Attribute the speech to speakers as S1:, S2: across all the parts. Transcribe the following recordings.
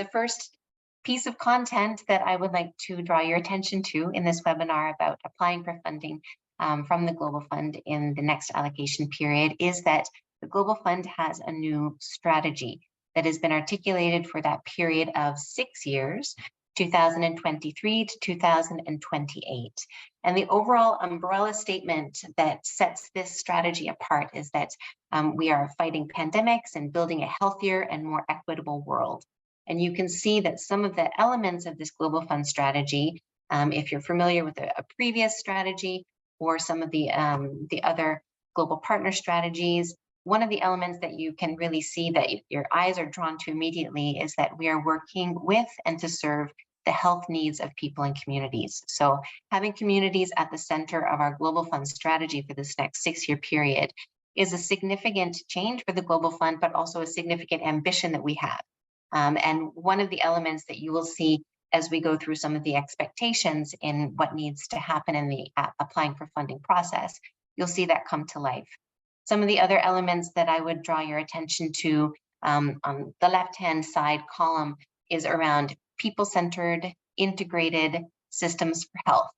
S1: The first piece of content that I would like to draw your attention to in this webinar about applying for funding from the Global Fund in the next allocation period is that the Global Fund has a new strategy that has been articulated for that period of 6 years, 2023 to 2028. And the overall umbrella statement that sets this strategy apart is that we are fighting pandemics and building a healthier and more equitable world. And you can see that some of the elements of this Global Fund strategy, if you're familiar with a previous strategy or some of the other global partner strategies, one of the elements that you can really see that your eyes are drawn to immediately is that we are working with and to serve the health needs of people and communities. So having communities at the center of our Global Fund strategy for this next 6-year period is a significant change for the Global Fund, but also a significant ambition that we have. And one of the elements that you will see as we go through some of the expectations in what needs to happen in the applying for funding process, you'll see that come to life. Some of the other elements that I would draw your attention to on the left-hand side column is around people-centered, integrated systems for health.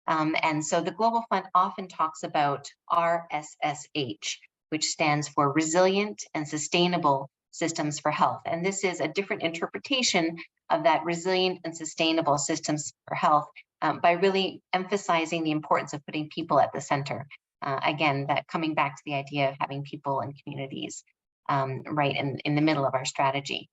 S1: And so the Global Fund often talks about RSSH, which stands for Resilient and Sustainable Systems for Health. And this is a different interpretation of that resilient and sustainable systems for health by really emphasizing the importance of putting people at the center. Again, that coming back to the idea of having people and communities right in the middle of our strategy.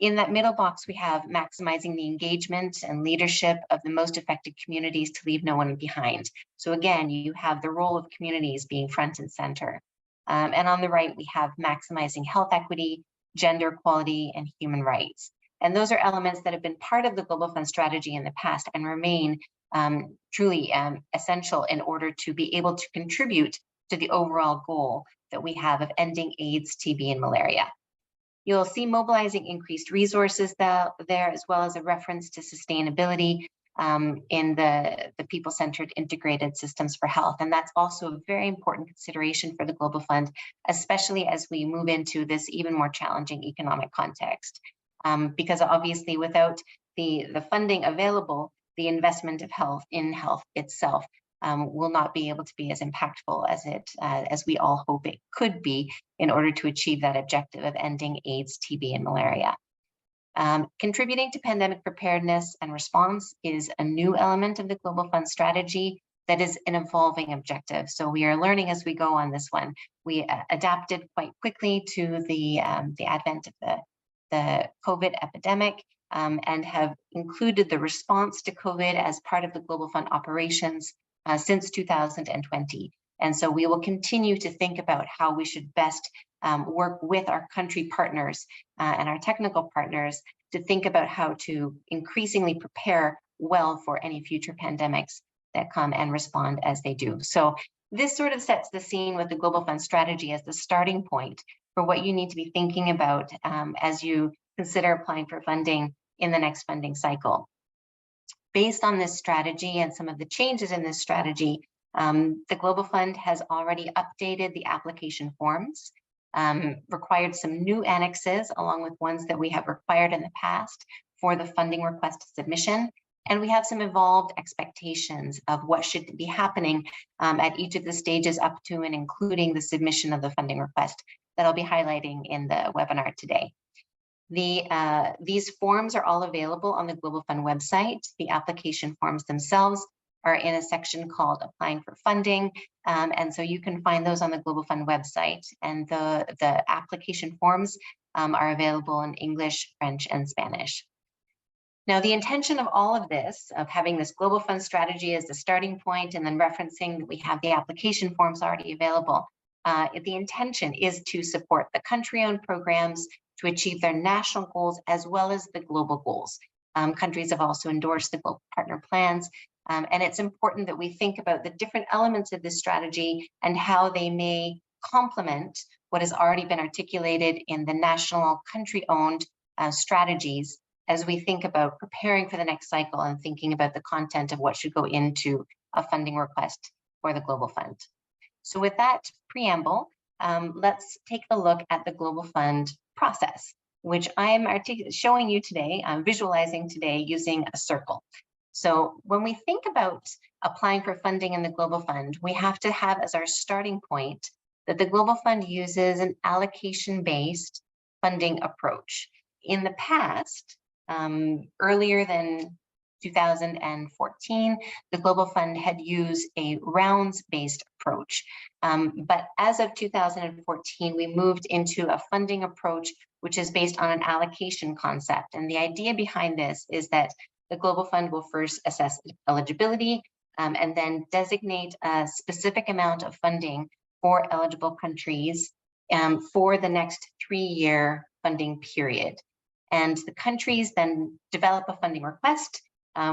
S1: In that middle box, we have maximizing the engagement and leadership of the most affected communities to leave no one behind. So again, you have the role of communities being front and center. And on the right, we have maximizing health equity, gender equality, and human rights. And those are elements that have been part of the Global Fund strategy in the past and remain truly essential in order to be able to contribute to the overall goal that we have of ending AIDS, TB, and malaria. You'll see mobilizing increased resources there, as well as a reference to sustainability in the people-centered integrated systems for health. And that's also a very important consideration for the Global Fund, especially as we move into this even more challenging economic context. Because obviously without the funding available, the investment of health in health itself will not be able to be as impactful as we all hope it could be in order to achieve that objective of ending AIDS, TB, and malaria. Contributing to pandemic preparedness and response is a new element of the Global Fund strategy that is an evolving objective. So we are learning as we go on this one. We adapted quite quickly to the advent of the COVID epidemic and have included the response to COVID as part of the Global Fund operations since 2020. And so we will continue to think about how we should best work with our country partners and our technical partners to think about how to increasingly prepare well for any future pandemics that come and respond as they do. So this sort of sets the scene with the Global Fund strategy as the starting point for what you need to be thinking about as you consider applying for funding in the next funding cycle. Based on this strategy and some of the changes in this strategy, the Global Fund has already updated the application forms, required some new annexes along with ones that we have required in the past for the funding request submission. And we have some evolved expectations of what should be happening at each of the stages up to and including the submission of the funding request that I'll be highlighting in the webinar today. These forms are all available on the Global Fund website. The application forms themselves are in a section called Applying for Funding. And so you can find those on the Global Fund website. And the application forms are available in English, French, and Spanish. Now, the intention of all of this, of having this Global Fund strategy as the starting point and then referencing that we have the application forms already available, the intention is to support the country-owned programs to achieve their national goals as well as the global goals. Countries have also endorsed the global partner plans, and it's important that we think about the different elements of this strategy and how they may complement what has already been articulated in the national country-owned strategies as we think about preparing for the next cycle and thinking about the content of what should go into a funding request for the Global Fund. So with that preamble, let's take a look at the Global Fund process. which I'm showing you today, I'm visualizing today using a circle. So when we think about applying for funding in the Global Fund, we have to have as our starting point that the Global Fund uses an allocation-based funding approach. In the past, earlier than 2014, the Global Fund had used a rounds-based approach. But as of 2014, we moved into a funding approach which is based on an allocation concept. And the idea behind this is that the Global Fund will first assess eligibility and then designate a specific amount of funding for eligible countries for the next 3-year funding period. And the countries then develop a funding request,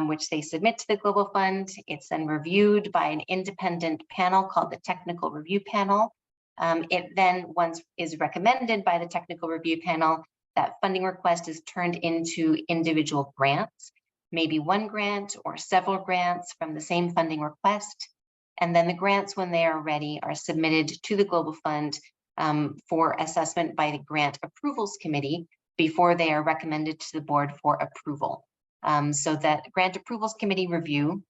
S1: which they submit to the Global Fund. It's then reviewed by an independent panel called the Technical Review Panel. It then, once is recommended by the Technical Review Panel, that funding request is turned into individual grants, maybe one grant or several grants from the same funding request. And then the grants, when they are ready, are submitted to the Global Fund for assessment by the Grant Approvals Committee before they are recommended to the board for approval. So that Grant Approvals Committee review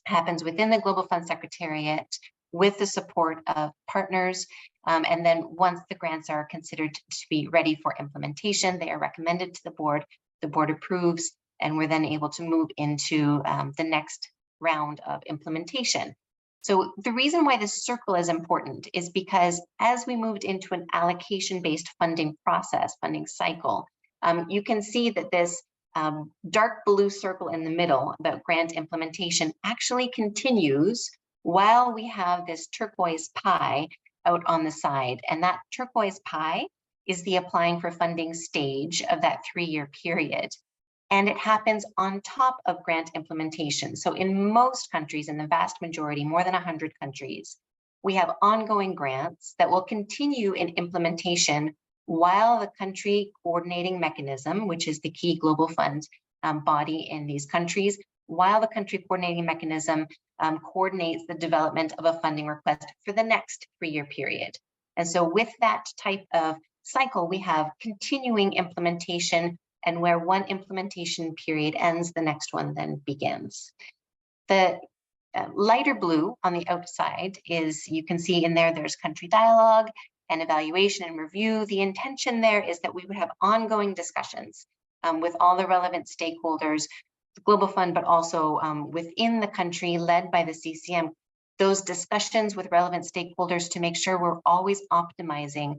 S1: happens within the Global Fund Secretariat with the support of partners. And then once the grants are considered to be ready for implementation, they are recommended to the board approves, and we're then able to move into the next round of implementation. So the reason why this circle is important is because as we moved into an allocation-based funding process, funding cycle, you can see that this dark blue circle in the middle about grant implementation actually continues while we have this turquoise pie out on the side. And that turquoise pie is the applying for funding stage of that 3-year period. And it happens on top of grant implementation. So in most countries, in the vast majority, more than 100 countries, we have ongoing grants that will continue in implementation while the country coordinating mechanism, which is the key Global Fund body in these countries, while the country coordinating mechanism coordinates the development of a funding request for the next 3-year period. And so with that type of cycle, we have continuing implementation, and where one implementation period ends, the next one then begins. The lighter blue on the outside is, you can see in there, there's country dialogue and evaluation and review. The intention there is that we would have ongoing discussions with all the relevant stakeholders, the Global Fund, but also within the country led by the CCM, those discussions with relevant stakeholders to make sure we're always optimizing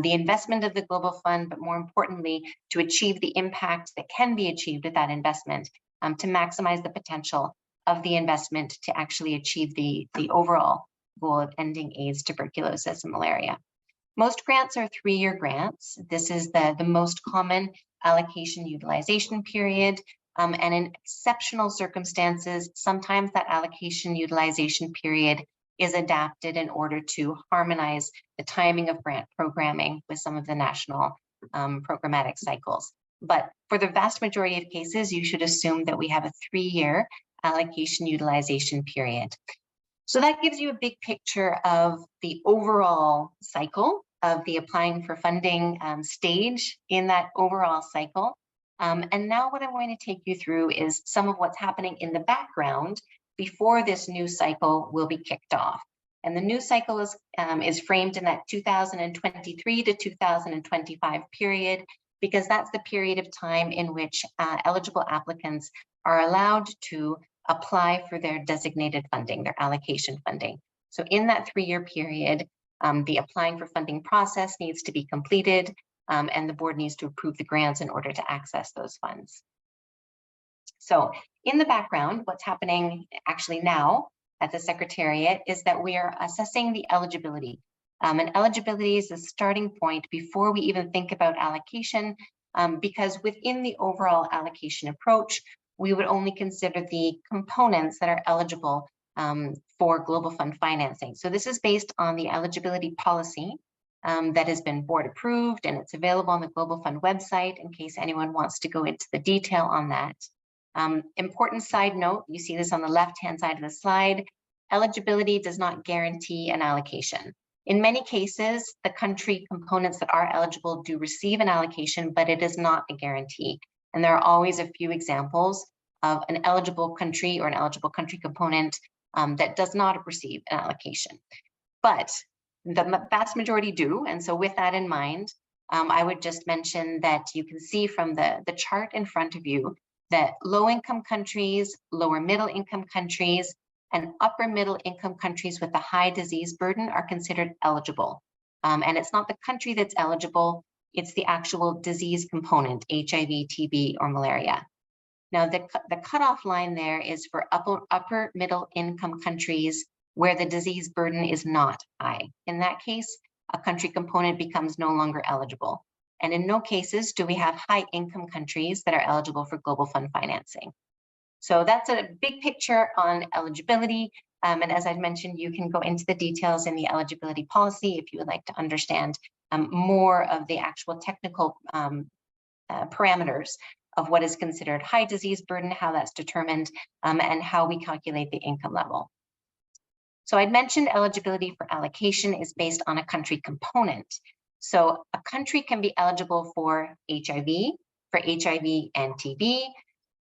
S1: the investment of the Global Fund, but more importantly, to achieve the impact that can be achieved with that investment, to maximize the potential of the investment to actually achieve the overall goal of ending AIDS, tuberculosis, and malaria. Most grants are 3-year grants. This is the most common allocation utilization period. And in exceptional circumstances, sometimes that allocation utilization period is adapted in order to harmonize the timing of grant programming with some of the national programmatic cycles. But for the vast majority of cases, you should assume that we have a 3-year allocation utilization period. So that gives you a big picture of the overall cycle of the applying for funding stage in that overall cycle. And now what I'm going to take you through is some of what's happening in the background before this new cycle will be kicked off. And the new cycle is framed in that 2023 to 2025 period, because that's the period of time in which eligible applicants are allowed to apply for their designated funding, their allocation funding. So in that 3-year period, the applying for funding process needs to be completed, and the board needs to approve the grants in order to access those funds. So in the background, what's happening actually now at the Secretariat is that we are assessing the eligibility. And eligibility is the starting point before we even think about allocation, because within the overall allocation approach, we would only consider the components that are eligible for Global Fund financing. So this is based on the eligibility policy that has been board approved, and it's available on the Global Fund website in case anyone wants to go into the detail on that. Important side note, you see this on the left-hand side of the slide, eligibility does not guarantee an allocation. In many cases, the country components that are eligible do receive an allocation, but it is not a guarantee. And there are always a few examples of an eligible country or an eligible country component that does not receive an allocation. But the vast majority do. And so with that in mind, I would just mention that you can see from the chart in front of you that low-income countries, lower middle-income countries, and upper middle-income countries with a high disease burden are considered eligible. And it's not the country that's eligible, it's the actual disease component, HIV, TB, or malaria. Now, the cutoff line there is for upper middle-income countries where the disease burden is not high. In that case, a country component becomes no longer eligible. And in no cases do we have high income countries that are eligible for Global Fund financing. So that's a big picture on eligibility. And as I mentioned, you can go into the details in the eligibility policy if you would like to understand more of the actual technical parameters of what is considered high disease burden, how that's determined, and how we calculate the income level. So I'd mentioned eligibility for allocation is based on a country component. So a country can be eligible for HIV and TB,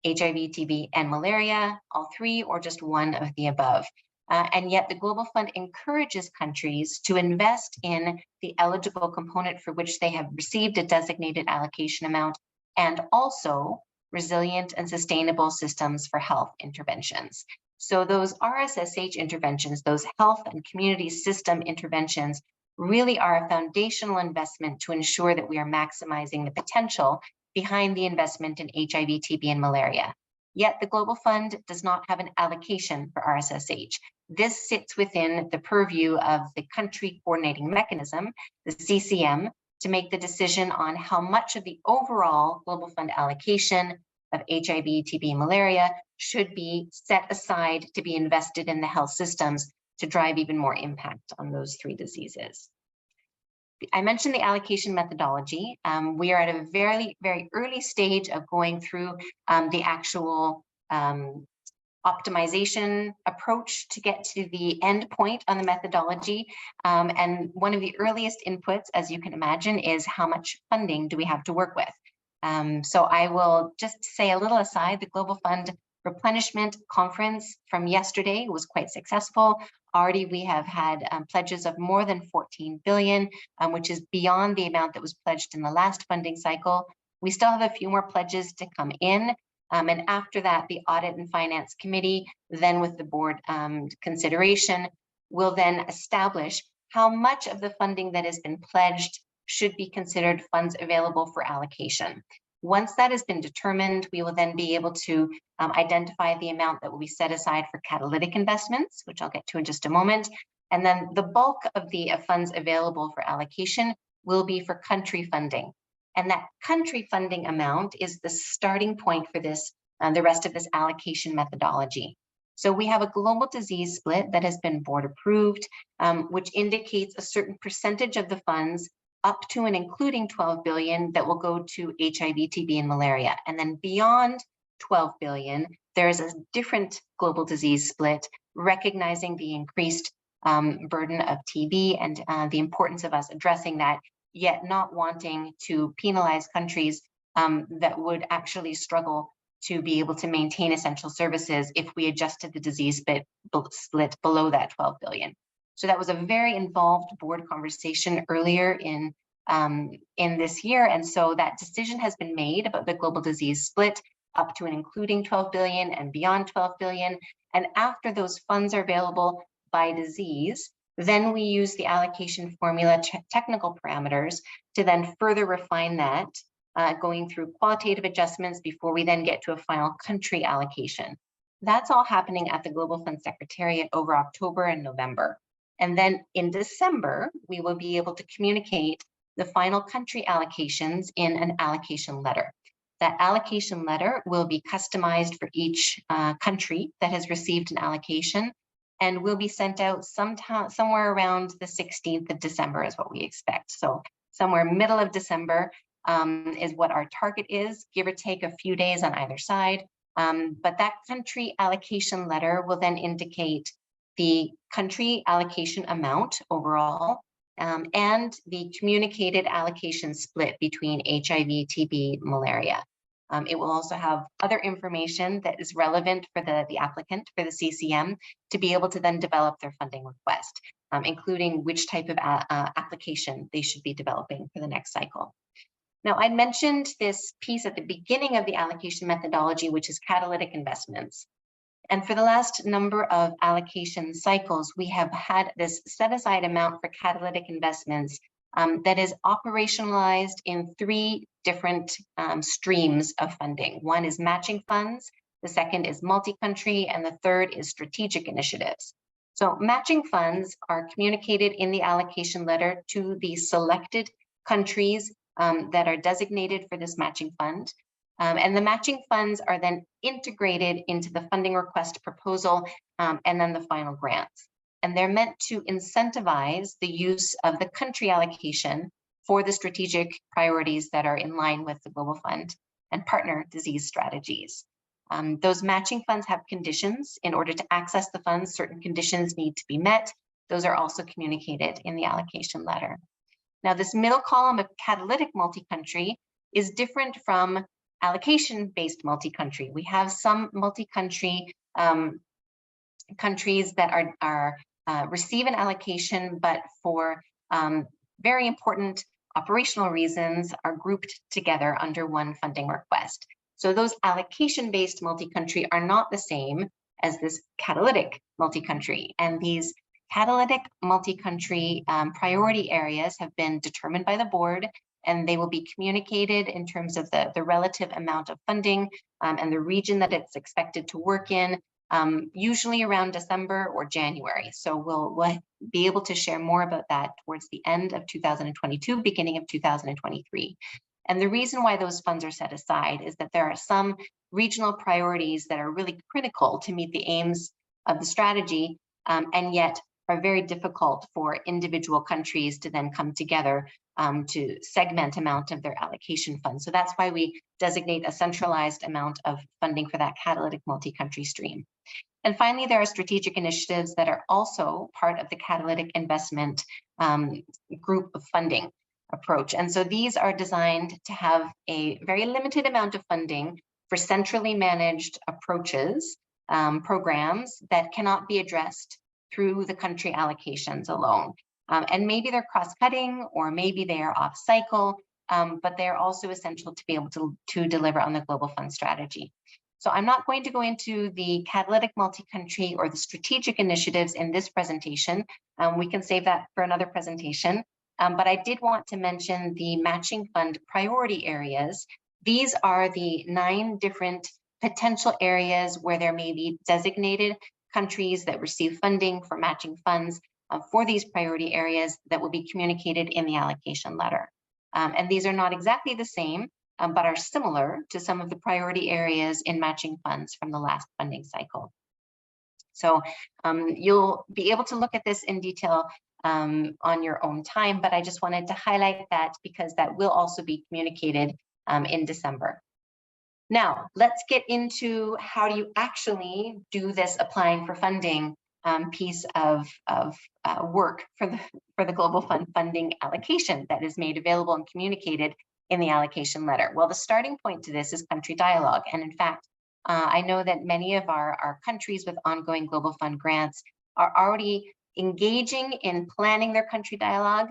S1: HIV, TB, and malaria, all three, or just one of the above. And yet the Global Fund encourages countries to invest in the eligible component for which they have received a designated allocation amount, and also resilient and sustainable systems for health interventions. So those RSSH interventions, those health and community system interventions, really are a foundational investment to ensure that we are maximizing the potential behind the investment in HIV, TB, and malaria. Yet the Global Fund does not have an allocation for RSSH. This sits within the purview of the country coordinating mechanism, the CCM, to make the decision on how much of the overall Global Fund allocation of HIV, TB, and malaria should be set aside to be invested in the health systems to drive even more impact on those three diseases. I mentioned the allocation methodology. We are at a very, very early stage of going through the actual optimization approach to get to the end point on the methodology. And one of the earliest inputs, as you can imagine, is how much funding do we have to work with? So I will just say a little aside, the Global Fund Replenishment Conference from yesterday was quite successful. Already we have had pledges of more than 14 billion, which is beyond the amount that was pledged in the last funding cycle. We still have a few more pledges to come in. And after that, the Audit and Finance Committee, then with the board consideration, will then establish how much of the funding that has been pledged should be considered funds available for allocation. Once that has been determined, we will then be able to identify the amount that will be set aside for catalytic investments, which I'll get to in just a moment. And then the bulk of the funds available for allocation will be for country funding. And that country funding amount is the starting point for this, the rest of this allocation methodology. So we have a global disease split that has been board approved, which indicates a certain percentage of the funds up to and including 12 billion that will go to HIV, TB, and malaria. And then beyond 12 billion, there is a different global disease split, recognizing the increased burden of TB and the importance of us addressing that, yet not wanting to penalize countries that would actually struggle to be able to maintain essential services if we adjusted the disease split below that 12 billion. So that was a very involved board conversation earlier in this year. And so that decision has been made about the global disease split up to and including 12 billion and beyond 12 billion. And after those funds are available by disease, then we use the allocation formula technical parameters to then further refine that, going through qualitative adjustments before we then get to a final country allocation. That's all happening at the Global Fund Secretariat over October and November. And then in December, we will be able to communicate the final country allocations in an allocation letter. That allocation letter will be customized for each country that has received an allocation and will be sent out somewhere around the 16th of December is what we expect. So somewhere middle of December is what our target is, give or take a few days on either side. But that country allocation letter will then indicate the country allocation amount overall, and the communicated allocation split between HIV, TB, malaria. It will also have other information that is relevant for the applicant, for the CCM, to be able to then develop their funding request, including which type of application they should be developing for the next cycle. Now, I mentioned this piece at the beginning of the allocation methodology, which is catalytic investments. And for the last number of allocation cycles, we have had this set aside amount for catalytic investments that is operationalized in 3 different streams of funding. One is matching funds, the second is multi-country, and the third is strategic initiatives. So matching funds are communicated in the allocation letter to the selected countries that are designated for this matching fund. And the matching funds are then integrated into the funding request proposal and then the final grants. And they're meant to incentivize the use of the country allocation for the strategic priorities that are in line with the Global Fund and partner disease strategies. Those matching funds have conditions. In order to access the funds, certain conditions need to be met. Those are also communicated in the allocation letter. Now, this middle column of catalytic multi-country is different from allocation-based multi-country. We have some multi-country countries that receive an allocation, but for very important operational reasons are grouped together under one funding request. So those allocation-based multi-country are not the same as this catalytic multi-country. And these catalytic multi-country priority areas have been determined by the board, and they will be communicated in terms of the relative amount of funding and the region that it's expected to work in, usually around December or January. So we'll be able to share more about that towards the end of 2022, beginning of 2023. And the reason why those funds are set aside is that there are some regional priorities that are really critical to meet the aims of the strategy, and yet are very difficult for individual countries to then come together to segment amount of their allocation funds. So that's why we designate a centralized amount of funding for that catalytic multi-country stream. And finally, there are strategic initiatives that are also part of the catalytic investment group of funding approach. And so these are designed to have a very limited amount of funding for centrally managed approaches, programs that cannot be addressed through the country allocations alone. And maybe they're cross-cutting, or maybe they are off-cycle, but they're also essential to be able to deliver on the Global Fund strategy. So I'm not going to go into the catalytic multi-country or the strategic initiatives in this presentation. We can save that for another presentation. But I did want to mention the matching fund priority areas. These are the 9 different potential areas where there may be designated countries that receive funding for matching funds for these priority areas that will be communicated in the allocation letter. And these are not exactly the same, but are similar to some of the priority areas in matching funds from the last funding cycle. So you'll be able to look at this in detail on your own time, but I just wanted to highlight that because that will also be communicated in December. Now, let's get into how do you actually do this applying for funding piece of work for the Global Fund funding allocation that is made available and communicated in the allocation letter. Well, the starting point to this is country dialogue. And in fact, I know that many of our countries with ongoing Global Fund grants are already engaging in planning their country dialogue,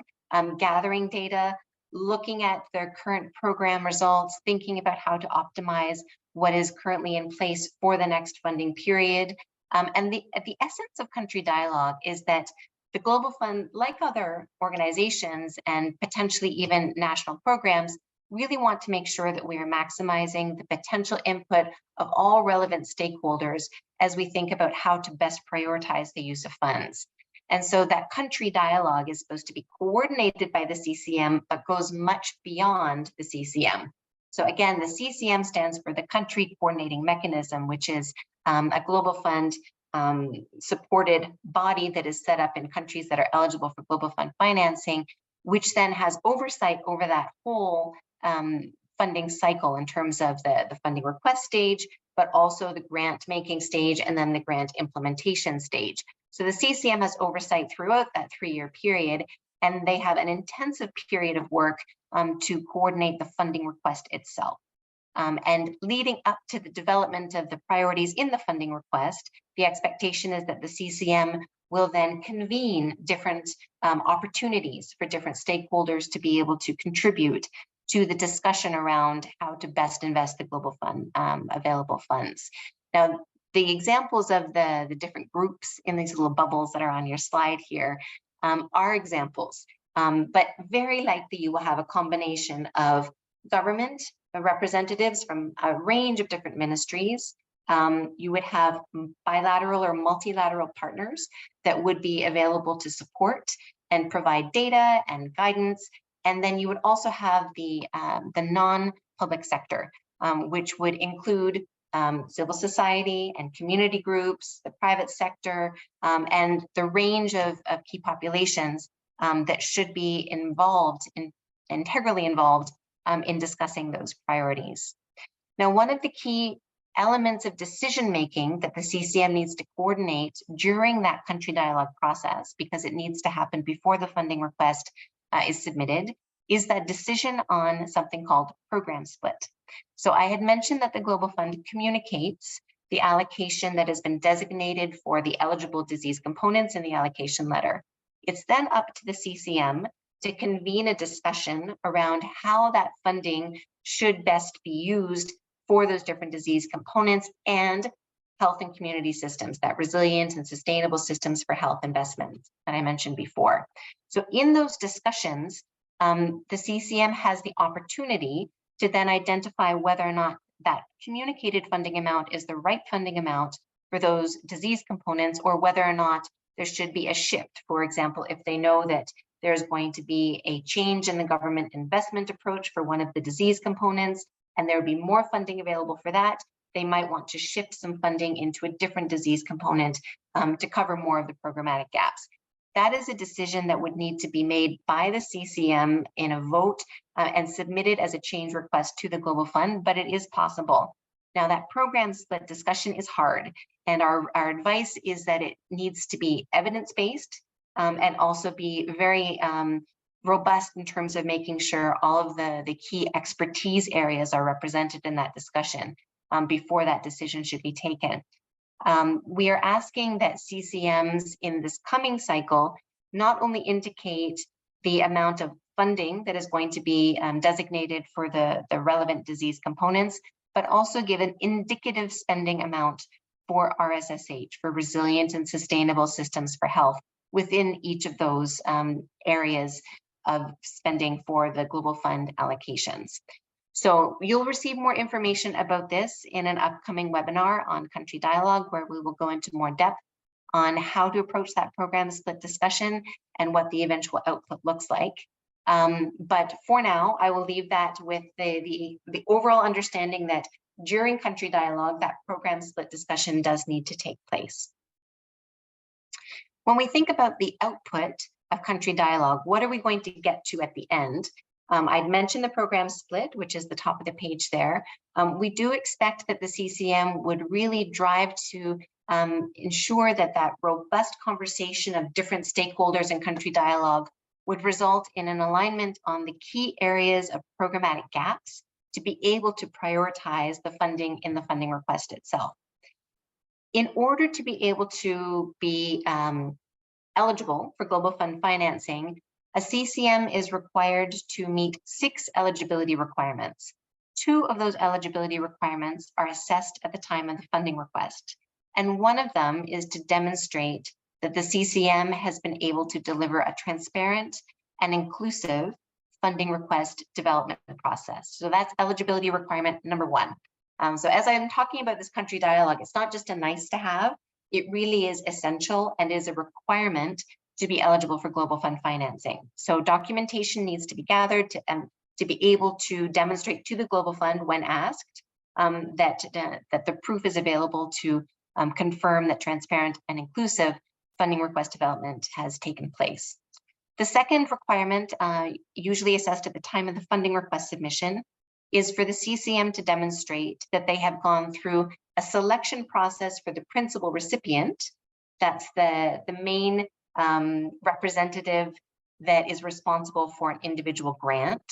S1: gathering data, looking at their current program results, thinking about how to optimize what is currently in place for the next funding period. And the essence of country dialogue is that the Global Fund, like other organizations and potentially even national programs, really want to make sure that we are maximizing the potential input of all relevant stakeholders as we think about how to best prioritize the use of funds. And so that country dialogue is supposed to be coordinated by the CCM, but goes much beyond the CCM. So again, the CCM stands for the Country Coordinating Mechanism, which is a Global Fund supported body that is set up in countries that are eligible for Global Fund financing, which then has oversight over that whole funding cycle in terms of the funding request stage, but also the grant making stage and then the grant implementation stage. So the CCM has oversight throughout that 3-year period, and they have an intensive period of work to coordinate the funding request itself. And leading up to the development of the priorities in the funding request, the expectation is that the CCM will then convene different opportunities for different stakeholders to be able to contribute to the discussion around how to best invest the Global Fund available funds. Now, the examples of the different groups in these little bubbles that are on your slide here are examples, but very likely you will have a combination of government representatives from a range of different ministries. You would have bilateral or multilateral partners that would be available to support and provide data and guidance. And then you would also have the non-public sector, which would include civil society and community groups, the private sector, and the range of key populations that should be integrally involved in discussing those priorities. Now, one of the key elements of decision-making that the CCM needs to coordinate during that country dialogue process, because it needs to happen before the funding request is submitted, is that decision on something called program split. So I had mentioned that the Global Fund communicates the allocation that has been designated for the eligible disease components in the allocation letter. It's then up to the CCM to convene a discussion around how that funding should best be used for those different disease components and health and community systems, that resilient and sustainable systems for health investments that I mentioned before. So in those discussions, the CCM has the opportunity to then identify whether or not that communicated funding amount is the right funding amount for those disease components, or whether or not there should be a shift. For example, if they know that there's going to be a change in the government investment approach for one of the disease components, and there would be more funding available for that, they might want to shift some funding into a different disease component to cover more of the programmatic gaps. That is a decision that would need to be made by the CCM in a vote and submitted as a change request to the Global Fund, but it is possible. Now, that program split discussion is hard, and our advice is that it needs to be evidence-based and also be very robust in terms of making sure all of the key expertise areas are represented in that discussion before that decision should be taken. We are asking that CCMs in this coming cycle not only indicate the amount of funding that is going to be designated for the relevant disease components, but also give an indicative spending amount for RSSH, for resilient and sustainable systems for health, within each of those areas of spending for the Global Fund allocations. So you'll receive more information about this in an upcoming webinar on Country Dialogue, where we will go into more depth on how to approach that program split discussion and what the eventual output looks like. But for now, I will leave that with the overall understanding that during Country Dialogue, that program split discussion does need to take place. When we think about the output of Country Dialogue, what are we going to get to at the end? I'd mentioned the program split, which is the top of the page there. We do expect that the CCM would really drive to ensure that that robust conversation of different stakeholders in Country Dialogue would result in an alignment on the key areas of programmatic gaps to be able to prioritize the funding in the funding request itself. In order to be able to be eligible for Global Fund financing, a CCM is required to meet 6 eligibility requirements. 2 of those eligibility requirements are assessed at the time of the funding request. And one of them is to demonstrate that the CCM has been able to deliver a transparent and inclusive funding request development process. So that's eligibility requirement number 1. So as I'm talking about this Country Dialogue, it's not just a nice to have, it really is essential and is a requirement to be eligible for Global Fund financing. So documentation needs to be gathered to be able to demonstrate to the Global Fund when asked that the proof is available to confirm that transparent and inclusive funding request development has taken place. The second requirement, usually assessed at the time of the funding request submission, is for the CCM to demonstrate that they have gone through a selection process for the principal recipient That's the main representative that is responsible for an individual grant.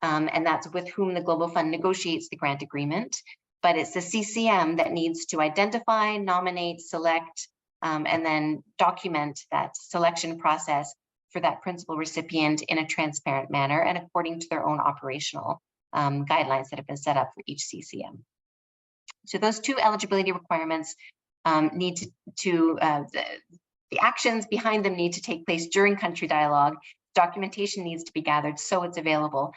S1: And that's with whom the Global Fund negotiates the grant agreement. But it's the CCM that needs to identify, nominate, select, and then document that selection process for that principal recipient in a transparent manner and according to their own operational guidelines that have been set up for each CCM. So those two eligibility requirements need the actions behind them need to take place during country dialogue. Documentation needs to be gathered so it's available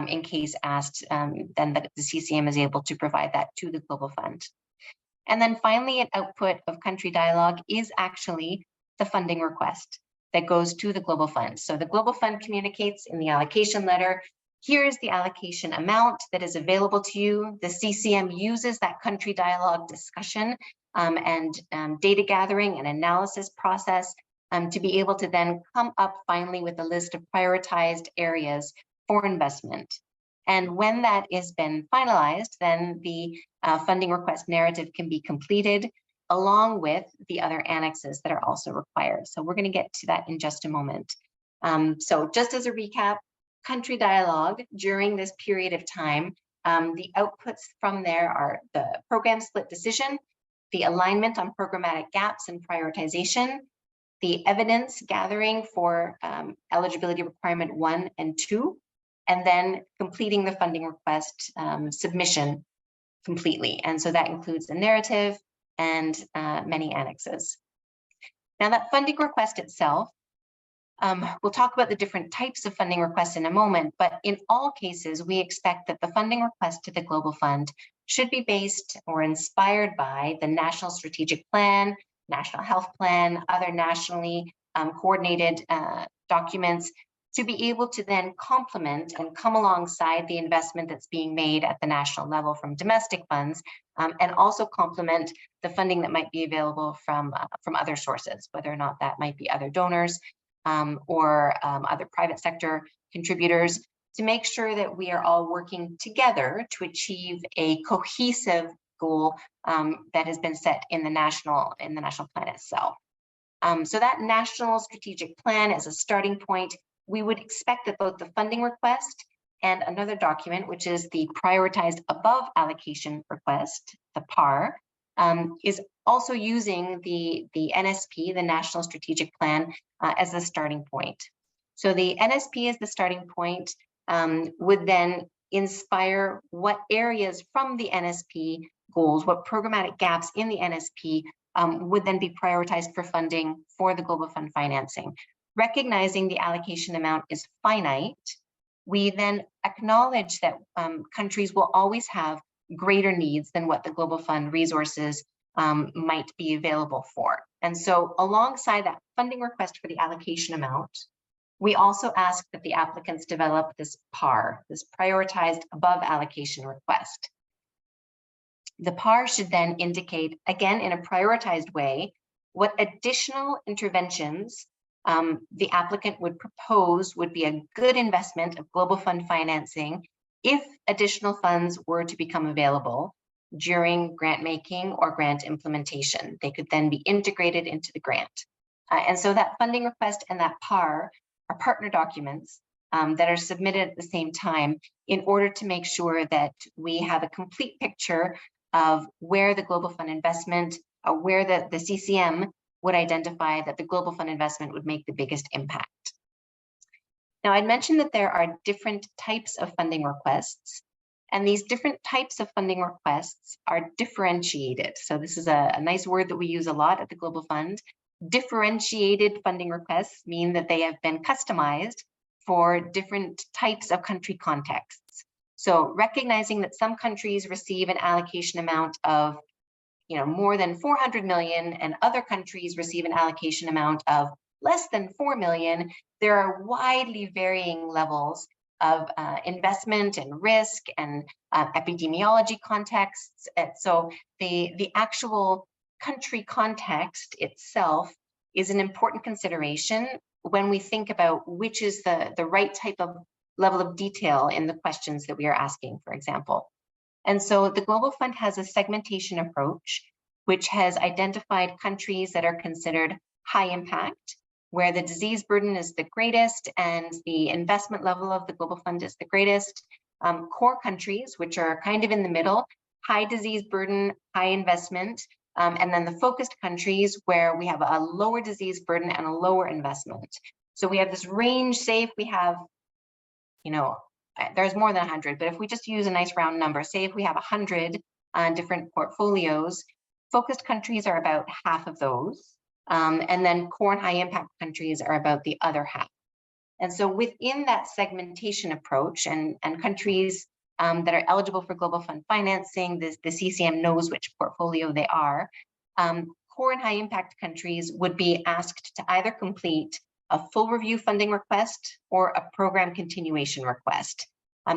S1: in case asked, then the CCM is able to provide that to the Global Fund. And then finally, an output of country dialogue is actually the funding request that goes to the Global Fund. So the Global Fund communicates in the allocation letter, here's the allocation amount that is available to you. The CCM uses that country dialogue discussion and data gathering and analysis process to be able to then come up finally with a list of prioritized areas for investment. And when that has been finalized, then the funding request narrative can be completed along with the other annexes that are also required. So we're going to get to that in just a moment. So just as a recap, country dialogue during this period of time, the outputs from there are the program split decision, the alignment on programmatic gaps and prioritization, the evidence gathering for eligibility requirement 1 and 2, and then completing the funding request submission completely. And so that includes the narrative and many annexes. Now that funding request itself, we'll talk about the different types of funding requests in a moment, but in all cases, we expect that the funding request to the Global Fund should be based or inspired by the National Strategic Plan, National Health Plan, other nationally coordinated documents to be able to then complement and come alongside the investment that's being made at the national level from domestic funds, and also complement the funding that might be available from other sources, whether or not that might be other donors or other private sector contributors, to make sure that we are all working together to achieve a cohesive goal that has been set in the national plan itself. So that national strategic plan as a starting point, we would expect that both the funding request and another document, which is the prioritized above allocation request, the PAR, is also using the NSP, the National Strategic Plan, as a starting point. So the NSP as the starting point would then inspire what areas from the NSP goals, what programmatic gaps in the NSP would then be prioritized for funding for the Global Fund financing. Recognizing the allocation amount is finite, we then acknowledge that countries will always have greater needs than what the Global Fund resources might be available for. And so alongside that funding request for the allocation amount, we also ask that the applicants develop this PAR, this prioritized above allocation request. The PAR should then indicate, again, in a prioritized way, what additional interventions the applicant would propose would be a good investment of Global Fund financing if additional funds were to become available during grant making or grant implementation. They could then be integrated into the grant. And so that funding request and that PAR are partner documents that are submitted at the same time in order to make sure that we have a complete picture of where the Global Fund investment, or where the CCM would identify that the Global Fund investment would make the biggest impact. Now, I'd mentioned that there are different types of funding requests, and these different types of funding requests are differentiated. So this is a nice word that we use a lot at the Global Fund. Differentiated funding requests mean that they have been customized for different types of country contexts. So recognizing that some countries receive an allocation amount of more than 400 million and other countries receive an allocation amount of less than 4 million, there are widely varying levels of investment and risk and epidemiology contexts. And so the actual country context itself is an important consideration when we think about which is the right type of level of detail in the questions that we are asking, for example. And so the Global Fund has a segmentation approach, which has identified countries that are considered high impact, where the disease burden is the greatest and the investment level of the Global Fund is the greatest. Core countries, which are kind of in the middle, high disease burden, high investment, and then the focused countries where we have a lower disease burden and a lower investment. So we have this range. Say if we have, there's more than 100, but if we just use a nice round number, say if we have 100 different portfolios, focused countries are about half of those. And then core and high impact countries are about the other half. And so within that segmentation approach and countries that are eligible for Global Fund financing, the CCM knows which portfolio they are. Core and high impact countries would be asked to either complete a full review funding request or a program continuation request.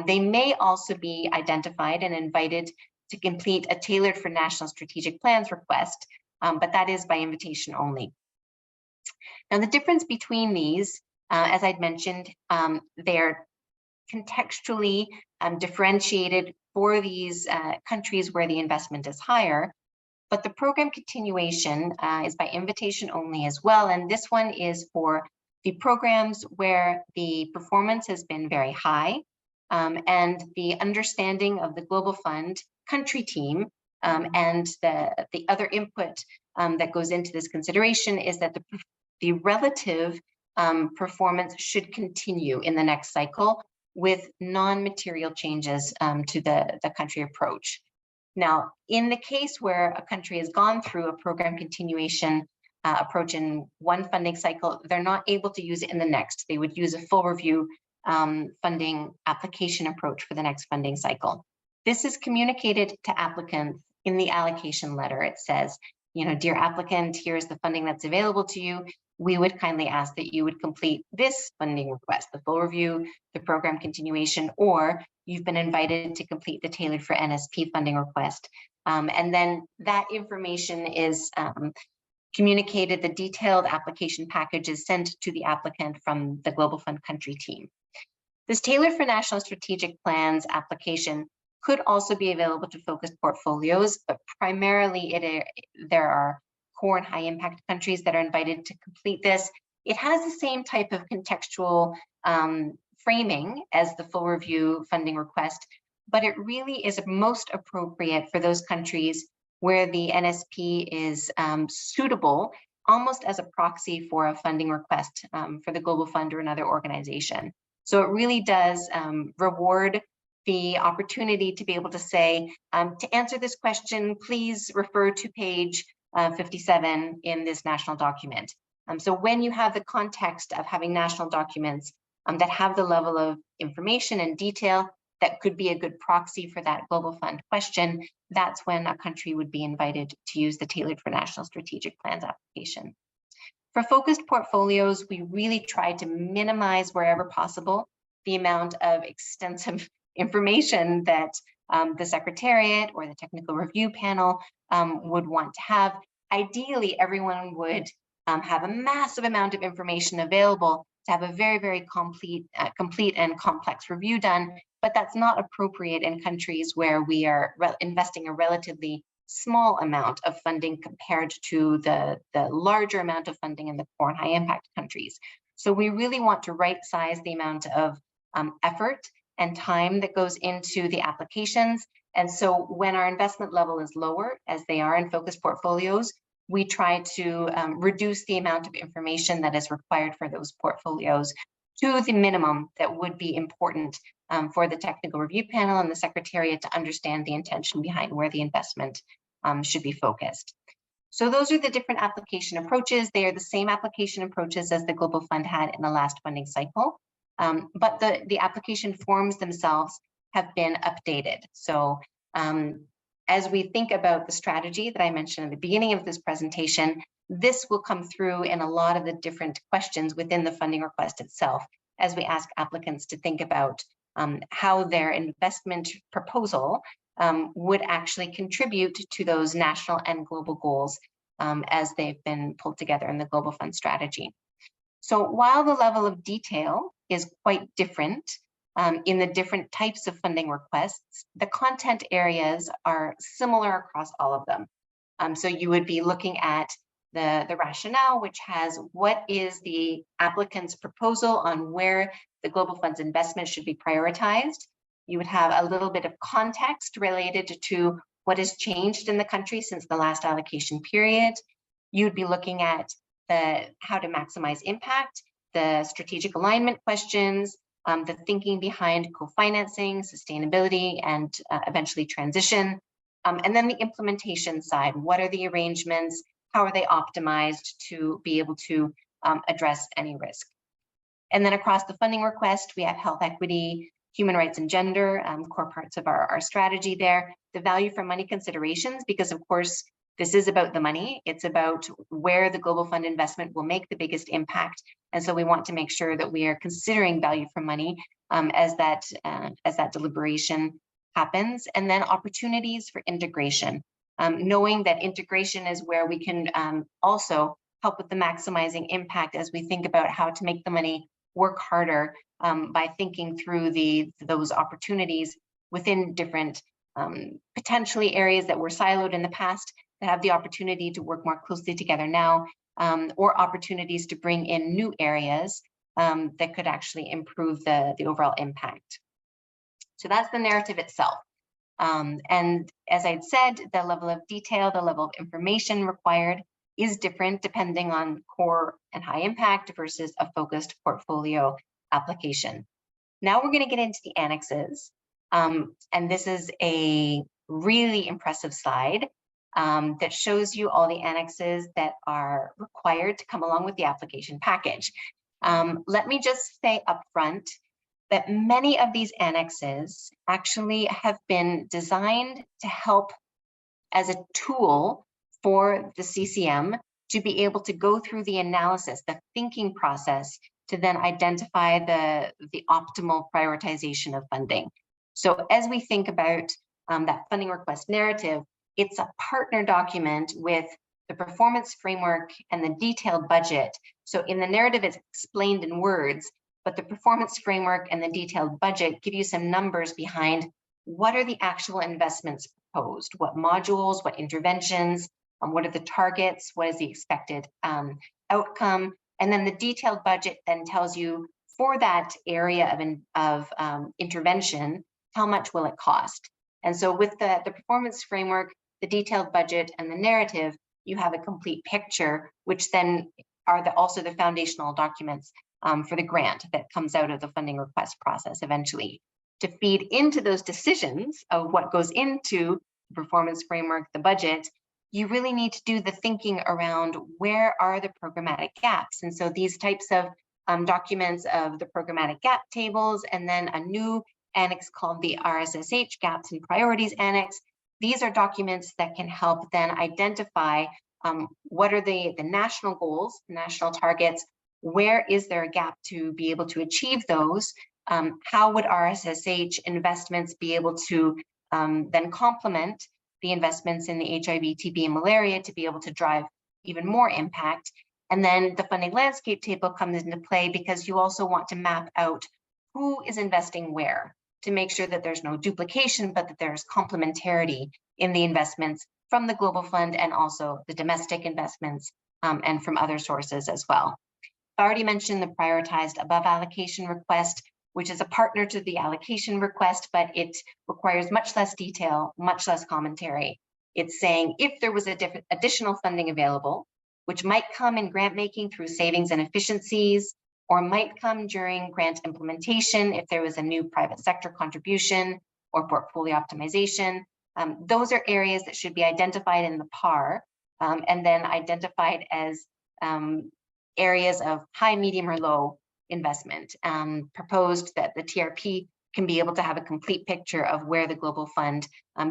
S1: They may also be identified and invited to complete a tailored for national strategic plans request, but that is by invitation only. Now, the difference between these, as I'd mentioned, they're contextually differentiated for these countries where the investment is higher, but the program continuation is by invitation only as well. And this one is for the programs where the performance has been very high and the understanding of the Global Fund country team and the other input that goes into this consideration is that the relative performance should continue in the next cycle with non-material changes to the country approach. Now, in the case where a country has gone through a program continuation approach in one funding cycle, they're not able to use it in the next. They would use a full review funding application approach for the next funding cycle. This is communicated to applicants in the allocation letter. It says, dear applicant, here's the funding that's available to you. We would kindly ask that you would complete this funding request, the full review, the program continuation, or you've been invited to complete the tailored for NSP funding request. And then that information is communicated, the detailed application package is sent to the applicant from the Global Fund country team. This tailored for national strategic plans application could also be available to focused portfolios, but primarily there are core and high impact countries that are invited to complete this. It has the same type of contextual framing as the full review funding request, but it really is most appropriate for those countries where the NSP is suitable almost as a proxy for a funding request for the Global Fund or another organization. So it really does reward the opportunity to be able to say, to answer this question, please refer to page 57 in this national document. So when you have the context of having national documents that have the level of information and detail that could be a good proxy for that Global Fund question, that's when a country would be invited to use the tailored for national strategic plans application. For focused portfolios, we really try to minimize wherever possible the amount of extensive information that the Secretariat or the Technical Review Panel would want to have. Ideally, everyone would have a massive amount of information available to have a very, very complete and complex review done, but that's not appropriate in countries where we are investing a relatively small amount of funding compared to the larger amount of funding in the core and high impact countries. So we really want to right size the amount of effort and time that goes into the applications. And so when our investment level is lower, as they are in focused portfolios, we try to reduce the amount of information that is required for those portfolios to the minimum that would be important for the Technical Review Panel and the Secretariat to understand the intention behind where the investment should be focused. So those are the different application approaches. They are the same application approaches as the Global Fund had in the last funding cycle, but the application forms themselves have been updated. So as we think about the strategy that I mentioned at the beginning of this presentation, this will come through in a lot of the different questions within the funding request itself, as we ask applicants to think about how their investment proposal would actually contribute to those national and global goals as they've been pulled together in the Global Fund strategy. So while the level of detail is quite different in the different types of funding requests, the content areas are similar across all of them. So you would be looking at the rationale, which has what is the applicant's proposal on where the global fund's investment should be prioritized. You would have a little bit of context related to what has changed in the country since the last allocation period. You'd be looking at how to maximize impact, the strategic alignment questions, the thinking behind co-financing, sustainability, and eventually transition. And then the implementation side, what are the arrangements? How are they optimized to be able to address any risk? And then across the funding request, we have health equity, human rights and gender, core parts of our strategy there. The value for money considerations, because of course, this is about the money. It's about where the global fund investment will make the biggest impact. And so we want to make sure that we are considering value for money as that deliberation happens. And then opportunities for integration, knowing that integration is where we can also help with the maximizing impact as we think about how to make the money work harder by thinking through those opportunities within different potentially areas that were siloed in the past that have the opportunity to work more closely together now, or opportunities to bring in new areas that could actually improve the overall impact. So that's the narrative itself. And as I'd said, the level of detail, the level of information required is different depending on core and high impact versus a focused portfolio application. Now we're going to get into the annexes. And this is a really impressive slide that shows you all the annexes that are required to come along with the application package. Let me just say upfront that many of these annexes actually have been designed to help as a tool for the CCM to be able to go through the analysis, the thinking process, to then identify the optimal prioritization of funding. So as we think about that funding request narrative, it's a partner document with the performance framework and the detailed budget. So in the narrative, it's explained in words, but the performance framework and the detailed budget give you some numbers behind what are the actual investments proposed, what modules, what interventions, what are the targets, what is the expected outcome, and then the detailed budget then tells you for that area of intervention, how much will it cost? And so with the performance framework, the detailed budget, and the narrative, you have a complete picture, which then are also the foundational documents for the grant that comes out of the funding request process eventually. To feed into those decisions of what goes into the performance framework, the budget, you really need to do the thinking around where are the programmatic gaps. And so these types of documents of the programmatic gap tables, and then a new annex called the RSSH Gaps and Priorities Annex. These are documents that can help then identify what are the national goals, national targets, where is there a gap to be able to achieve those, how would RSSH investments be able to then complement the investments in the HIV, TB, and malaria to be able to drive even more impact. And then the funding landscape table comes into play because you also want to map out who is investing where to make sure that there's no duplication, but that there's complementarity in the investments from the Global Fund and also the domestic investments and from other sources as well. I already mentioned the prioritized above allocation request, which is a partner to the allocation request, but it requires much less detail, much less commentary. It's saying if there was additional funding available, which might come in grant making through savings and efficiencies, or might come during grant implementation if there was a new private sector contribution or portfolio optimization. Those are areas that should be identified in the PAR and then identified as areas of high, medium, or low investment. Proposed that the TRP can be able to have a complete picture of where the Global Fund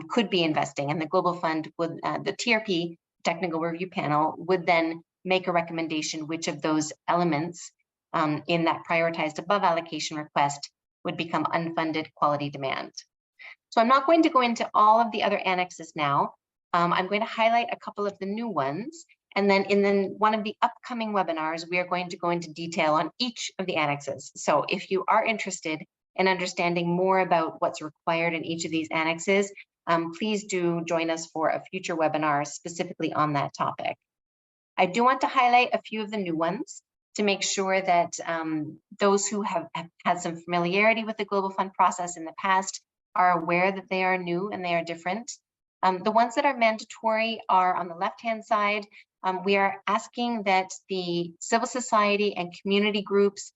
S1: could be investing. And the Global Fund would, the TRP, Technical Review Panel, would then make a recommendation which of those elements in that prioritized above allocation request would become unfunded quality demand. So I'm not going to go into all of the other annexes now. I'm going to highlight a couple of the new ones. And then in one of the upcoming webinars, we are going to go into detail on each of the annexes. So if you are interested in understanding more about what's required in each of these annexes, please do join us for a future webinar specifically on that topic. I do want to highlight a few of the new ones to make sure that those who have had some familiarity with the Global Fund process in the past are aware that they are new and they are different. The ones that are mandatory are on the left-hand side. We are asking that the civil society and community groups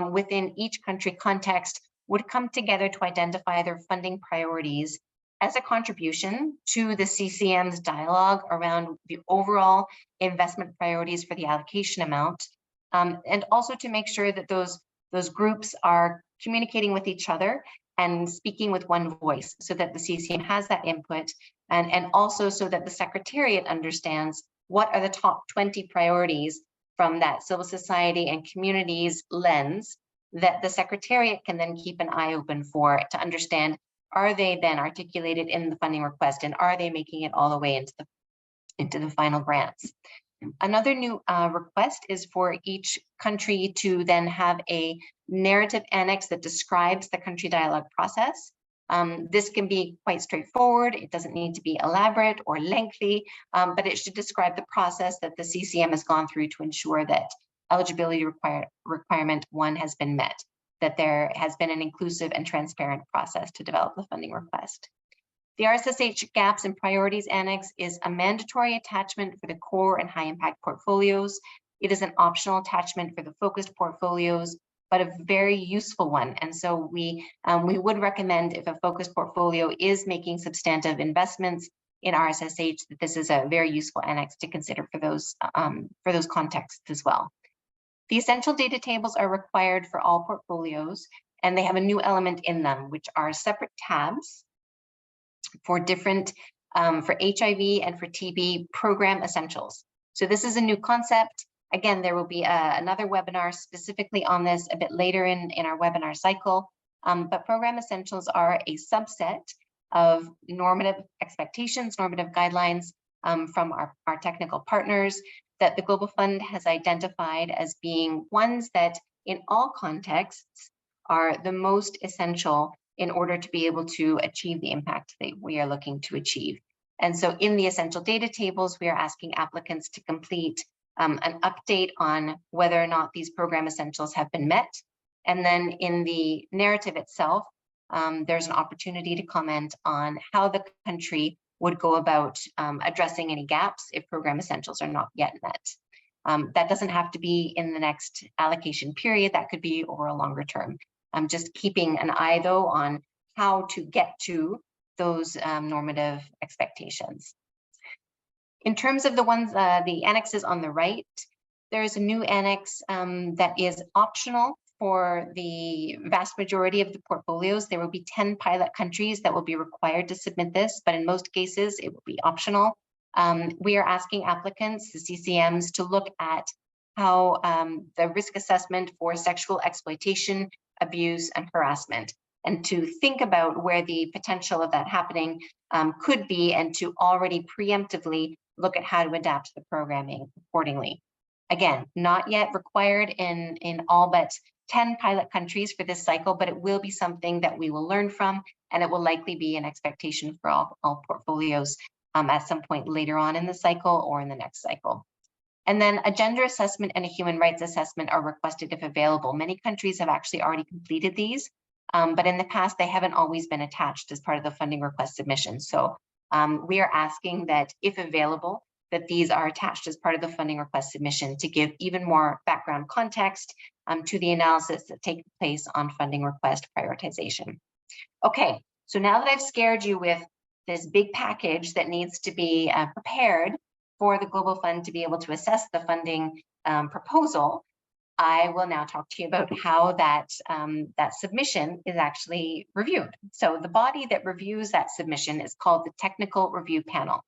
S1: within each country context would come together to identify their funding priorities as a contribution to the CCM's dialogue around the overall investment priorities for the allocation amount, and also to make sure that those groups are communicating with each other and speaking with one voice so that the CCM has that input, and also so that the Secretariat understands what are the top 20 priorities from that civil society and communities lens that the Secretariat can then keep an eye open for to understand, are they then articulated in the funding request, and are they making it all the way into the final grants? Another new request is for each country to then have a narrative annex that describes the country dialogue process. This can be quite straightforward. It doesn't need to be elaborate or lengthy, but it should describe the process that the CCM has gone through to ensure that eligibility requirement 1 has been met, that there has been an inclusive and transparent process to develop the funding request. The RSSH Gaps and Priorities Annex is a mandatory attachment for the core and high impact portfolios. It is an optional attachment for the focused portfolios, but a very useful one. And so we would recommend, if a focused portfolio is making substantive investments in RSSH, that this is a very useful annex to consider for those contexts as well. The essential data tables are required for all portfolios, and they have a new element in them, which are separate tabs for different, for HIV and for TB program essentials. So this is a new concept. Again, there will be another webinar specifically on this a bit later in our webinar cycle, but program essentials are a subset of normative expectations, normative guidelines from our technical partners that the Global Fund has identified as being ones that in all contexts are the most essential in order to be able to achieve the impact that we are looking to achieve. And so in the essential data tables, we are asking applicants to complete an update on whether or not these program essentials have been met. And then in the narrative itself, there's an opportunity to comment on how the country would go about addressing any gaps if program essentials are not yet met. That doesn't have to be in the next allocation period. That could be over a longer term. Just keeping an eye though on how to get to those normative expectations. In terms of the ones, the annexes on the right, there is a new annex that is optional for the vast majority of the portfolios. There will be 10 pilot countries that will be required to submit this, but in most cases it will be optional. We are asking applicants, the CCMs, to look at how the risk assessment for sexual exploitation, abuse, and harassment, and to think about where the potential of that happening could be, and to already preemptively look at how to adapt the programming accordingly. Again, not yet required in all but 10 pilot countries for this cycle, but it will be something that we will learn from, and it will likely be an expectation for all portfolios at some point later on in the cycle or in the next cycle. And then a gender assessment and a human rights assessment are requested if available. Many countries have actually already completed these, but in the past, they haven't always been attached as part of the funding request submission. So we are asking that if available, that these are attached as part of the funding request submission to give even more background context to the analysis that takes place on funding request prioritization. Okay, so now that I've scared you with this big package that needs to be prepared for the Global Fund to be able to assess the funding proposal, I will now talk to you about how that submission is actually reviewed. So the body that reviews that submission is called the Technical Review Panel.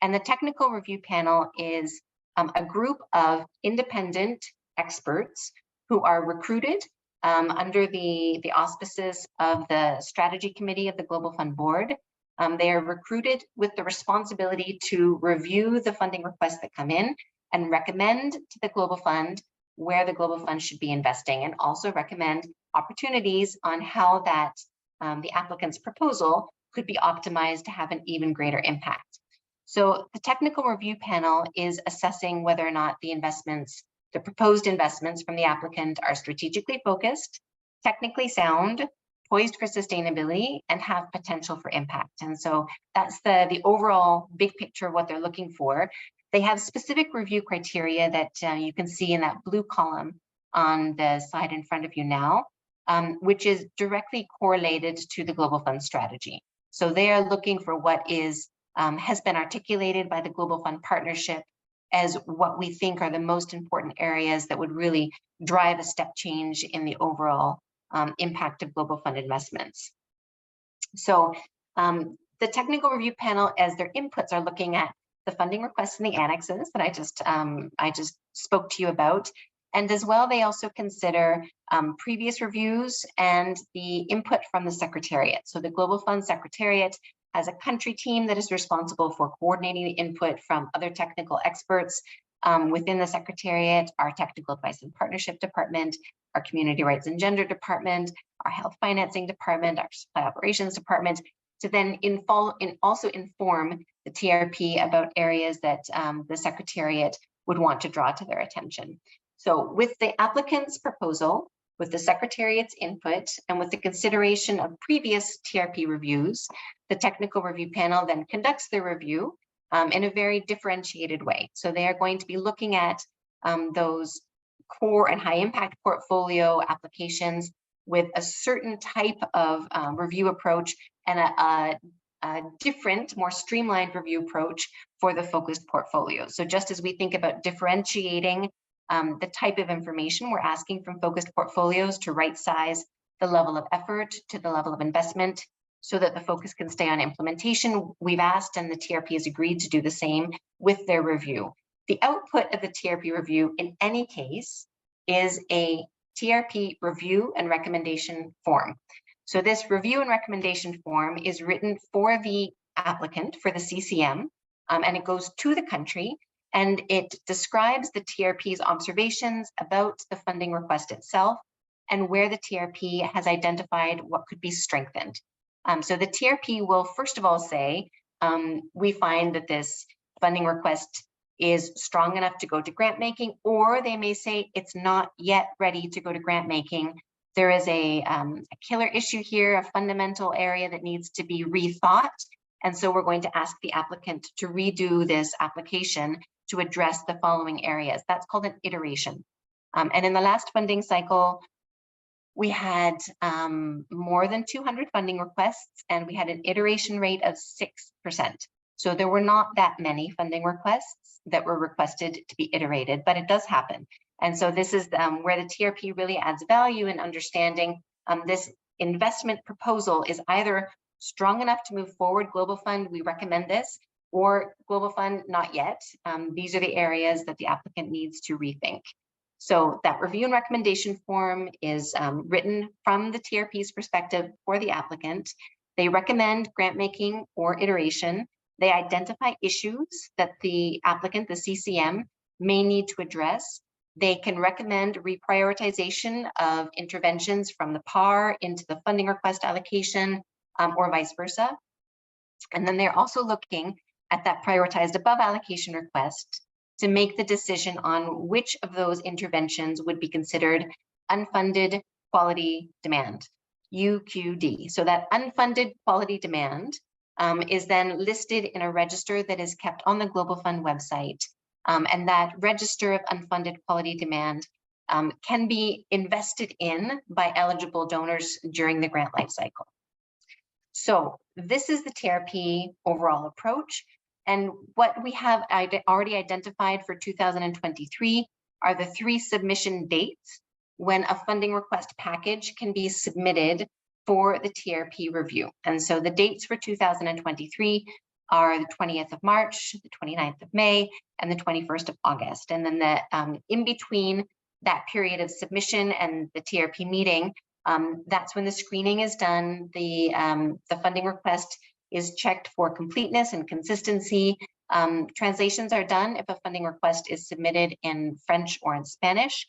S1: And the Technical Review Panel is a group of independent experts who are recruited under the auspices of the Strategy Committee of the Global Fund Board. They are recruited with the responsibility to review the funding requests that come in and recommend to the Global Fund where the Global Fund should be investing, and also recommend opportunities on how that the applicant's proposal could be optimized to have an even greater impact. So the technical review panel is assessing whether or not the proposed investments from the applicant are strategically focused, technically sound, poised for sustainability, and have potential for impact. And so that's the overall big picture of what they're looking for. They have specific review criteria that you can see in that blue column on the slide in front of you now, which is directly correlated to the Global Fund strategy. So they are looking for what has been articulated by the Global Fund Partnership as what we think are the most important areas that would really drive a step change in the overall impact of Global Fund investments. So the technical review panel, as their inputs, are looking at the funding requests and the annexes that I just spoke to you about. And as well, they also consider previous reviews and the input from the Secretariat. So the Global Fund Secretariat has a country team that is responsible for coordinating the input from other technical experts within the Secretariat, our Technical Advice and Partnership Department, our Community Rights and Gender Department, our Health Financing Department, our Supply Operations Department, to then also inform the TRP about areas that the Secretariat would want to draw to their attention. So with the applicant's proposal, with the Secretariat's input, and with the consideration of previous TRP reviews, the technical review panel then conducts their review in a very differentiated way. So they are going to be looking at those core and high impact portfolio applications with a certain type of review approach and a different, more streamlined review approach for the focused portfolio. So just as we think about differentiating the type of information we're asking from focused portfolios to right size the level of effort to the level of investment so that the focus can stay on implementation, we've asked and the TRP has agreed to do the same with their review. The output of the TRP review in any case is a TRP review and recommendation form. So this review and recommendation form is written for the applicant, for the CCM, and it goes to the country, and it describes the TRP's observations about the funding request itself and where the TRP has identified what could be strengthened. So the TRP will first of all say, we find that this funding request is strong enough to go to grant making, or they may say it's not yet ready to go to grant making. There is a killer issue here, a fundamental area that needs to be rethought. And so we're going to ask the applicant to redo this application to address the following areas. That's called an iteration. And in the last funding cycle, we had more than 200 funding requests and we had an iteration rate of 6%. So there were not that many funding requests that were requested to be iterated, but it does happen. And so this is where the TRP really adds value in understanding this investment proposal is either strong enough to move forward, Global Fund, we recommend this, or Global Fund, not yet. These are the areas that the applicant needs to rethink. So that review and recommendation form is written from the TRP's perspective for the applicant. They recommend grant making or iteration. They identify issues that the applicant, the CCM, may need to address. They can recommend reprioritization of interventions from the PAR into the funding request allocation or vice versa. And then they're also looking at that prioritized above allocation request to make the decision on which of those interventions would be considered unfunded quality demand, UQD. So that unfunded quality demand is then listed in a register that is kept on the Global Fund website. And that register of unfunded quality demand can be invested in by eligible donors during the grant life cycle. So this is the TRP overall approach. And what we have already identified for 2023 are the 3 submission dates when a funding request package can be submitted for the TRP review. And so the dates for 2023 are the 20th of March, the 29th of May, and the 21st of August. And then the in between that period of submission and the TRP meeting, that's when the screening is done. The funding request is checked for completeness and consistency. Translations are done if a funding request is submitted in French or in Spanish.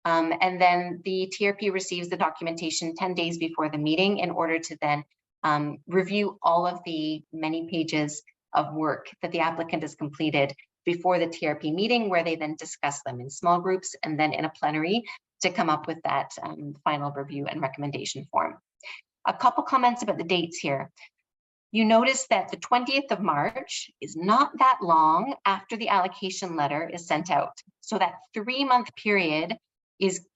S1: And then the TRP receives the documentation 10 days before the meeting in order to then review all of the many pages of work that the applicant has completed before the TRP meeting, where they then discuss them in small groups and then in a plenary to come up with that final review and recommendation form. A couple comments about the dates here. You notice that the 20th of March is not that long after the allocation letter is sent out. So that 3-month period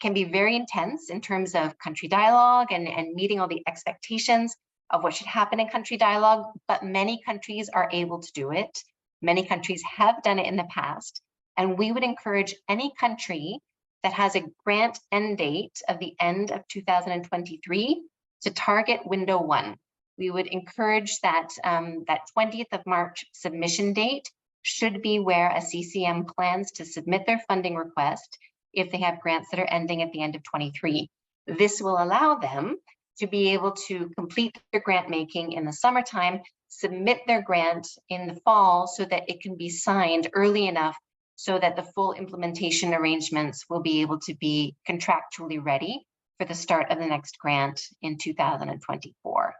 S1: can be very intense in terms of country dialogue and meeting all the expectations of what should happen in country dialogue, but many countries are able to do it. Many countries have done it in the past, and we would encourage any country that has a grant end date of the end of 2023 to target window 1. We would encourage that that 20th of March submission date should be where a CCM plans to submit their funding request if they have grants that are ending at the end of 23. This will allow them to be able to complete their grant making in the summertime, submit their grant in the fall so that it can be signed early enough so that the full implementation arrangements will be able to be contractually ready for the start of the next grant in 2024.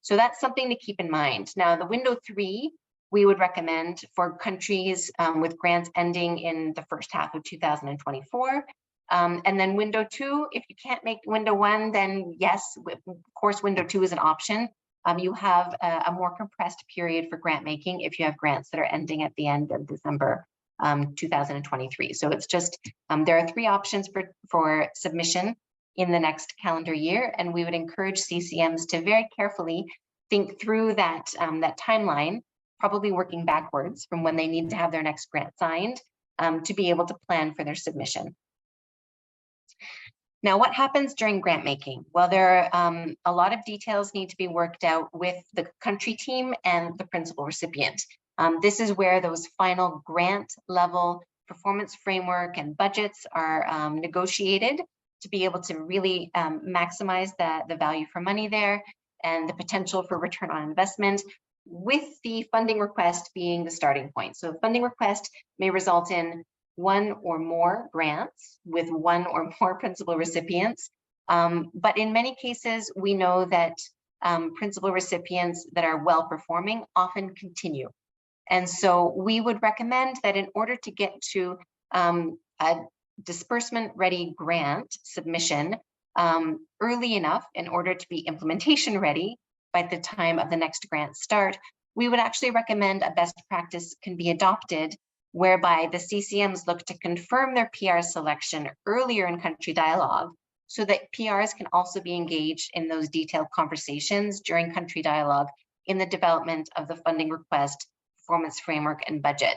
S1: So that's something to keep in mind. Now, the window 3, we would recommend for countries with grants ending in the first half of 2024. And then window 2, if you can't make window 1, then yes, of course, window 2 is an option. You have a more compressed period for grant making if you have grants that are ending at the end of December 2023. So it's just, there are 3 options for submission in the next calendar year, and we would encourage CCMs to very carefully think through that, that timeline, probably working backwards from when they need to have their next grant signed to be able to plan for their submission. Now, what happens during grant making? Well, there are a lot of details need to be worked out with the country team and the principal recipient. This is where those final grant level performance framework and budgets are negotiated to be able to really maximize the value for money there and the potential for return on investment, with the funding request being the starting point. So funding request may result in 1 or more grants with 1 or more principal recipients. But in many cases, we know that principal recipients that are well performing often continue. And so we would recommend that in order to get to a disbursement ready grant submission early enough in order to be implementation ready by the time of the next grant start, we would actually recommend a best practice can be adopted whereby the CCMs look to confirm their PR selection earlier in country dialogue so that PRs can also be engaged in those detailed conversations during country dialogue in the development of the funding request, performance framework, and budget.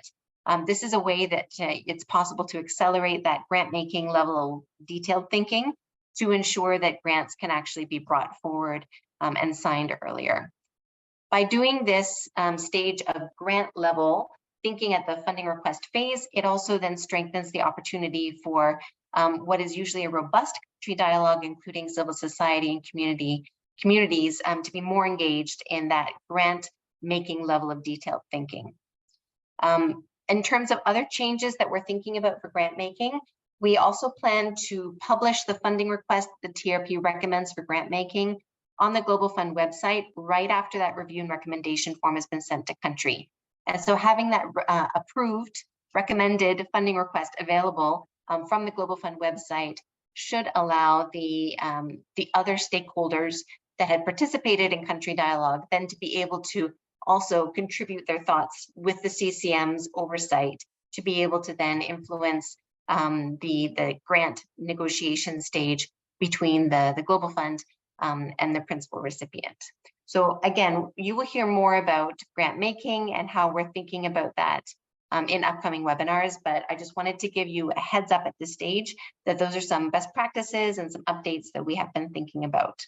S1: This is a way that it's possible to accelerate that grant making level of detailed thinking to ensure that grants can actually be brought forward and signed earlier. By doing this stage of grant level thinking at the funding request phase, it also then strengthens the opportunity for what is usually a robust country dialogue, including civil society and communities to be more engaged in that grant making level of detailed thinking. In terms of other changes that we're thinking about for grant making, we also plan to publish the funding request the TRP recommends for grant making on the Global Fund website right after that review and recommendation form has been sent to country. And so having that approved, recommended funding request available from the Global Fund website should allow the other stakeholders that had participated in country dialogue then to be able to also contribute their thoughts with the CCM's oversight to be able to then influence the grant negotiation stage between the Global Fund and the principal recipient. So again, you will hear more about grant making and how we're thinking about that in upcoming webinars, but I just wanted to give you a heads up at this stage that those are some best practices and some updates that we have been thinking about.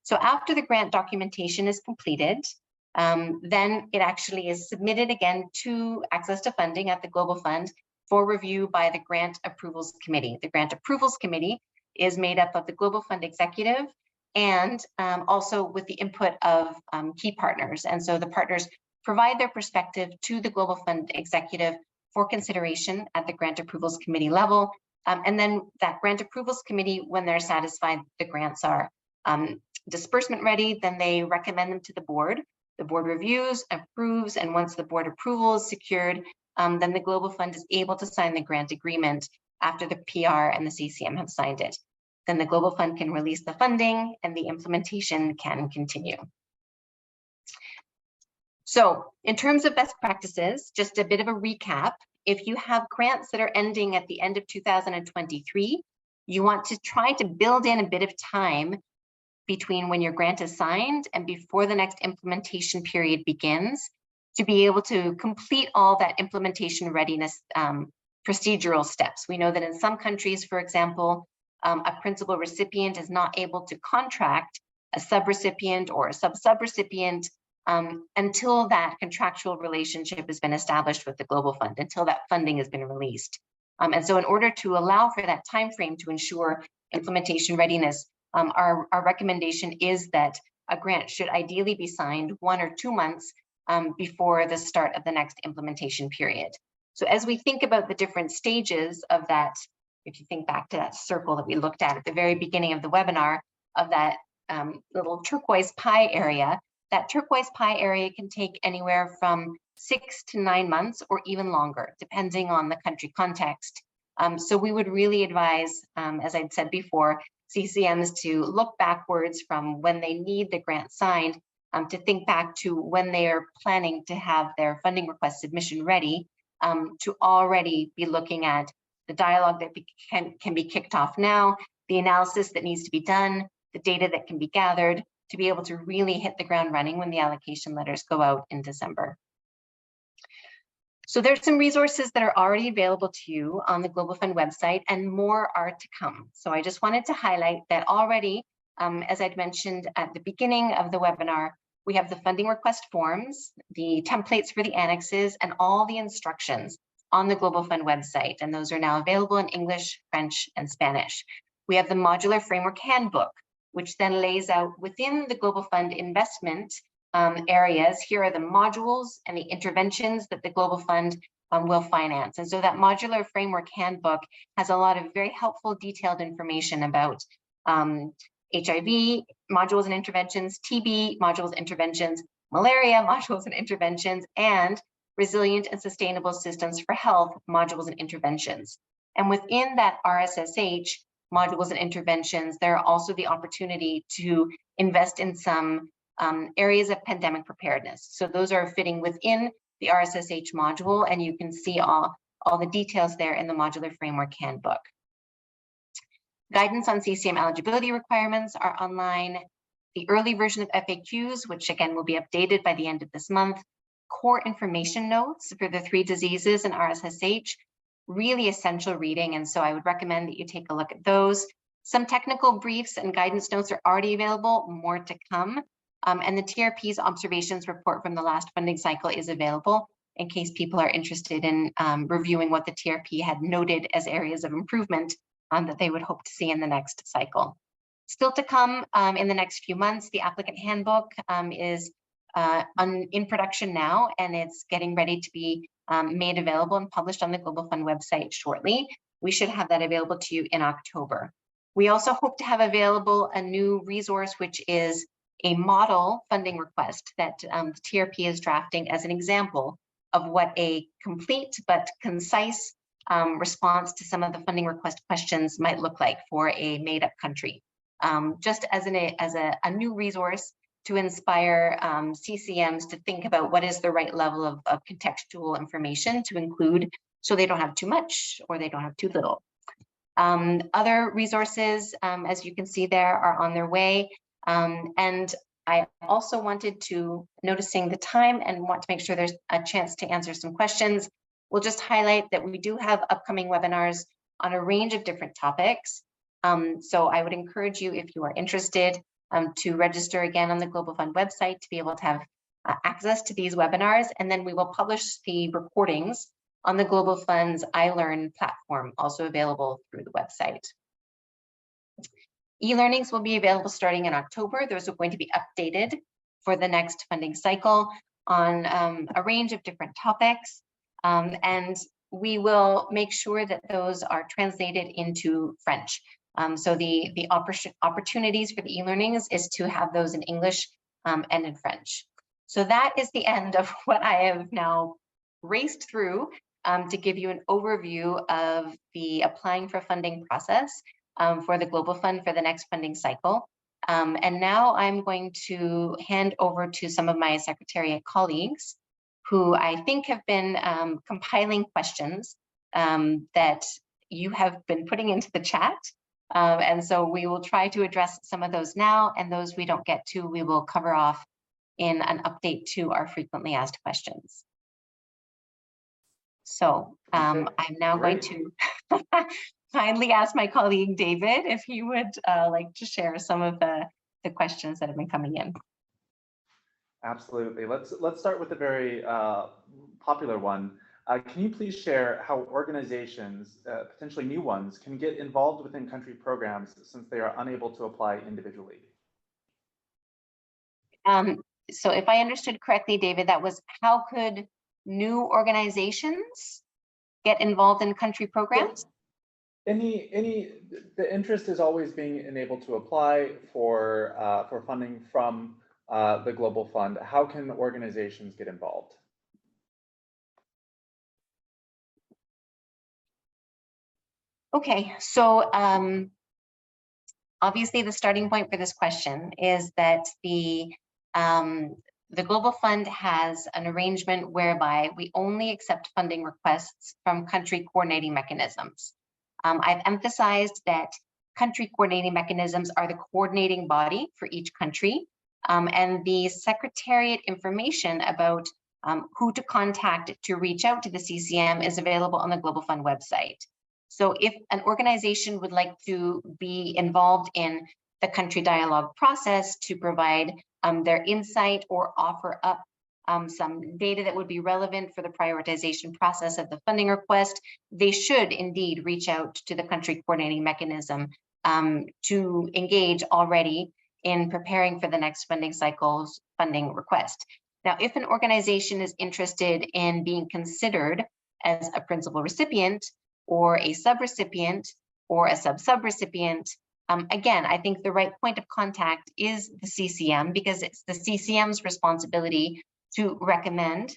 S1: So after the grant documentation is completed, then it actually is submitted again to Access to Funding at the Global Fund for review by the Grant Approvals Committee. The Grant Approvals Committee is made up of the Global Fund executive and also with the input of key partners. And so the partners provide their perspective to the Global Fund executive for consideration at the Grant Approvals Committee level. And then that Grant Approvals Committee, when they're satisfied the grants are disbursement ready, then they recommend them to the board. The board reviews, approves, and once the board approval is secured, then the Global Fund is able to sign the grant agreement after the PR and the CCM have signed it. Then the Global Fund can release the funding and the implementation can continue. So in terms of best practices, just a bit of a recap. If you have grants that are ending at the end of 2023, you want to try to build in a bit of time between when your grant is signed and before the next implementation period begins to be able to complete all that implementation readiness procedural steps. We know that in some countries, for example, a principal recipient is not able to contract a subrecipient or a sub-subrecipient until that contractual relationship has been established with the Global Fund, until that funding has been released. And so in order to allow for that time frame to ensure implementation readiness, our recommendation is that a grant should ideally be signed 1 or 2 months before the start of the next implementation period. So as we think about the different stages of that, if you think back to that circle that we looked at the very beginning of the webinar, of that little turquoise pie area, that turquoise pie area can take anywhere from 6 to 9 months or even longer, depending on the country context. So we would really advise, as I'd said before, CCMs to look backwards from when they need the grant signed to think back to when they are planning to have their funding request submission ready, to already be looking at the dialogue that can be kicked off now, the analysis that needs to be done, the data that can be gathered to be able to really hit the ground running when the allocation letters go out in December. So there's some resources that are already available to you on the Global Fund website, and more are to come. So I just wanted to highlight that already, as I'd mentioned at the beginning of the webinar, we have the funding request forms, the templates for the annexes, and all the instructions on the Global Fund website. And those are now available in English, French, and Spanish. We have the modular framework handbook, which then lays out within the Global Fund investment areas. Here are the modules and the interventions that the Global Fund will finance. And so that modular framework handbook has a lot of very helpful detailed information about HIV modules and interventions, TB modules, interventions, malaria modules and interventions, and resilient and sustainable systems for health modules and interventions. And within that RSSH modules and interventions, there are also the opportunity to invest in some areas of pandemic preparedness. So those are fitting within the RSSH module, and you can see all the details there in the modular framework handbook. Guidance on CCM eligibility requirements are online. The early version of FAQs, which again will be updated by the end of this month. Core information notes for the 3 diseases in RSSH, really essential reading, and so I would recommend that you take a look at those. Some technical briefs and guidance notes are already available, more to come. And the TRP's observations report from the last funding cycle is available in case people are interested in reviewing what the TRP had noted as areas of improvement that they would hope to see in the next cycle. Still to come in the next few months, the applicant handbook is in production now, and it's getting ready to be made available and published on the Global Fund website shortly. We should have that available to you in October. We also hope to have available a new resource, which is a model funding request that the TRP is drafting as an example of what a complete but concise response to some of the funding request questions might look like for a made-up country. Just as a new resource to inspire CCMs to think about what is the right level of contextual information to include so they don't have too much or they don't have too little. Other resources, as you can see there, are on their way. And I also wanted to, noticing the time and want to make sure there's a chance to answer some questions, we'll just highlight that we do have upcoming webinars on a range of different topics. So I would encourage you, if you are interested, to register again on the Global Fund website to be able to have access to these webinars, and then we will publish the recordings on the Global Fund's iLearn platform, also available through the website. E-learnings will be available starting in October. Those are going to be updated for the next funding cycle on a range of different topics, and we will make sure that those are translated into French. So the opportunities for the e-learnings is to have those in English and in French. So that is the end of what I have now raced through to give you an overview of the applying for funding process for the Global Fund for the next funding cycle. And now I'm going to hand over to some of my Secretariat colleagues who I think have been compiling questions that you have been putting into the chat. And so we will try to address some of those now, and those we don't get to, we will cover off in an update to our frequently asked questions. So I'm now going to kindly ask my colleague David if he would like to share some of the questions that have been coming in.
S2: Absolutely. Let's start with a very popular one. Can you please share how organizations, potentially new ones, can get involved within country programs since they are unable to apply individually?
S1: So if I understood correctly, David, that was how could new organizations get involved in country programs?
S2: The interest is always being enabled to apply for funding from the Global Fund. How can organizations get involved?
S1: Okay, so obviously the starting point for this question is that the Global Fund has an arrangement whereby we only accept funding requests from country coordinating mechanisms. I've emphasized that country coordinating mechanisms are the coordinating body for each country, and the Secretariat information about who to contact to reach out to the CCM is available on the Global Fund website. So if an organization would like to be involved in the country dialogue process to provide their insight or offer up some data that would be relevant for the prioritization process of the funding request, they should indeed reach out to the country coordinating mechanism to engage already in preparing for the next funding cycle's funding request. Now, if an organization is interested in being considered as a principal recipient or a subrecipient or a sub-subrecipient, again, I think the right point of contact is the CCM, because it's the CCM's responsibility to recommend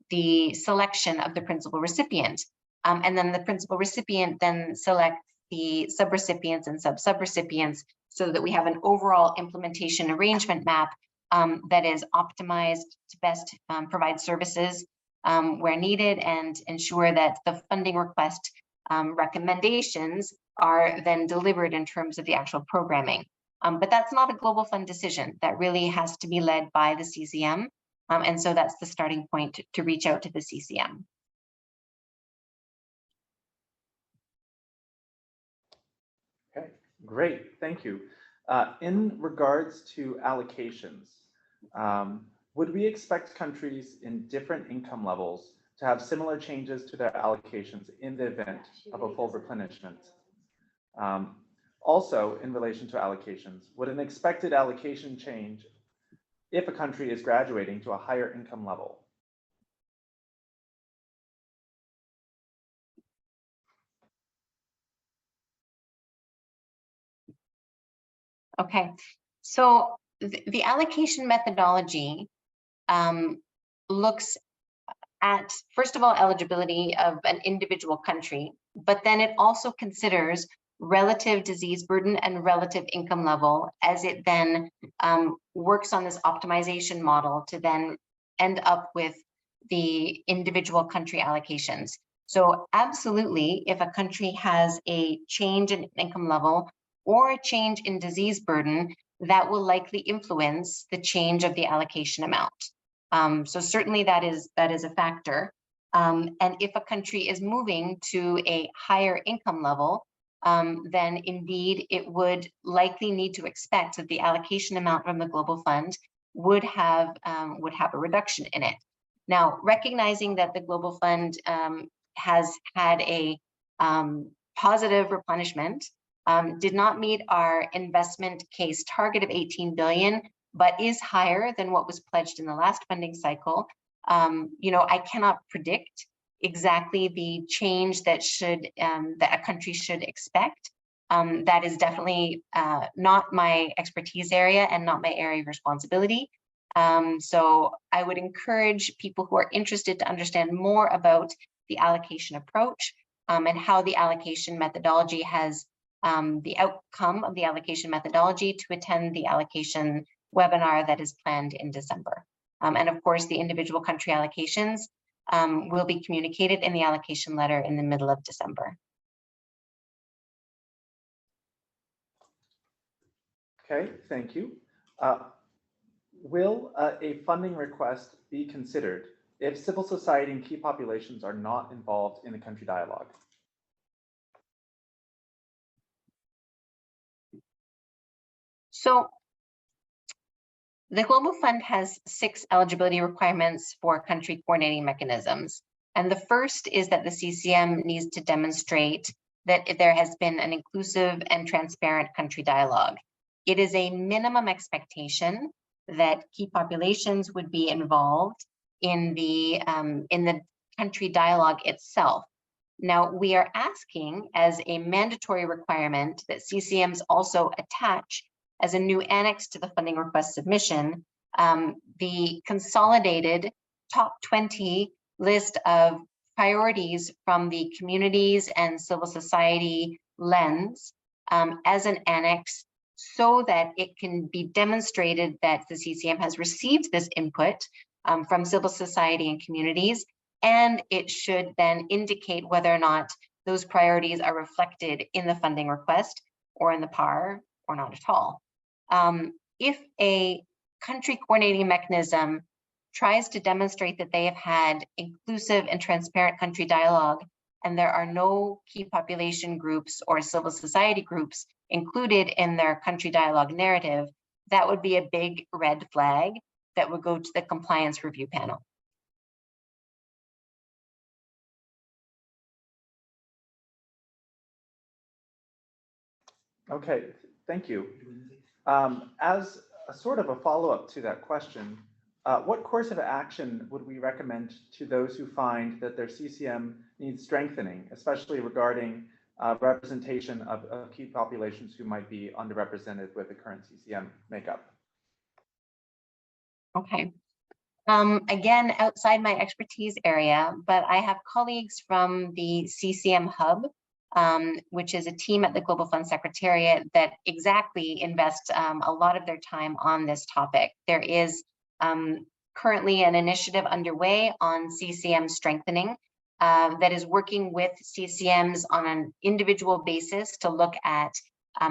S1: the selection of the principal recipient. And then the principal recipient then selects the subrecipients and sub-subrecipients so that we have an overall implementation arrangement map that is optimized to best provide services where needed and ensure that the funding request recommendations are then delivered in terms of the actual programming. But that's not a Global Fund decision. That really has to be led by the CCM. And so that's the starting point to reach out to the CCM.
S2: Okay, great, thank you. In regards to allocations, would we expect countries in different income levels to have similar changes to their allocations in the event of a full replenishment? Also, in relation to allocations, would an expected allocation change if a country is graduating to a higher income level?
S1: Okay, so the allocation methodology looks at, first of all, eligibility of an individual country, but then it also considers relative disease burden and relative income level as it then works on this optimization model to then end up with the individual country allocations. So absolutely, if a country has a change in income level or a change in disease burden, that will likely influence the change of the allocation amount. So certainly that is a factor. And if a country is moving to a higher income level, then indeed it would likely need to expect that the allocation amount from the Global Fund would have a reduction in it. Now, recognizing that the Global Fund has had a positive replenishment, did not meet our investment case target of 18 billion, but is higher than what was pledged in the last funding cycle. I cannot predict exactly the change that a country should expect. That is definitely not my expertise area and not my area of responsibility. So I would encourage people who are interested to understand more about the allocation approach and how the allocation methodology has the outcome of the allocation methodology to attend the allocation webinar that is planned in December. And of course, the individual country allocations will be communicated in the allocation letter in the middle of December.
S2: Okay, thank you. Will a funding request be considered if civil society and key populations are not involved in the country dialogue?
S1: So the Global Fund has 6 eligibility requirements for country coordinating mechanisms. And the first is that the CCM needs to demonstrate that there has been an inclusive and transparent country dialogue. It is a minimum expectation that key populations would be involved in the country dialogue itself. Now, we are asking as a mandatory requirement that CCMs also attach as a new annex to the funding request submission, the consolidated top 20 list of priorities from the communities and civil society lens as an annex, so that it can be demonstrated that the CCM has received this input from civil society and communities, and it should then indicate whether or not those priorities are reflected in the funding request or in the PAR or not at all. If a country coordinating mechanism tries to demonstrate that they have had inclusive and transparent country dialogue, and there are no key population groups or civil society groups included in their country dialogue narrative, that would be a big red flag that would go to the compliance review panel.
S2: Okay, thank you. As a sort of a follow-up to that question, what course of action would we recommend to those who find that their CCM needs strengthening, especially regarding representation of key populations who might be underrepresented with the current CCM makeup?
S1: Okay. Again, outside my expertise area, but I have colleagues from the CCM Hub, which is a team at the Global Fund Secretariat that exactly invest a lot of their time on this topic. There is currently an initiative underway on CCM strengthening that is working with CCMs on an individual basis to look at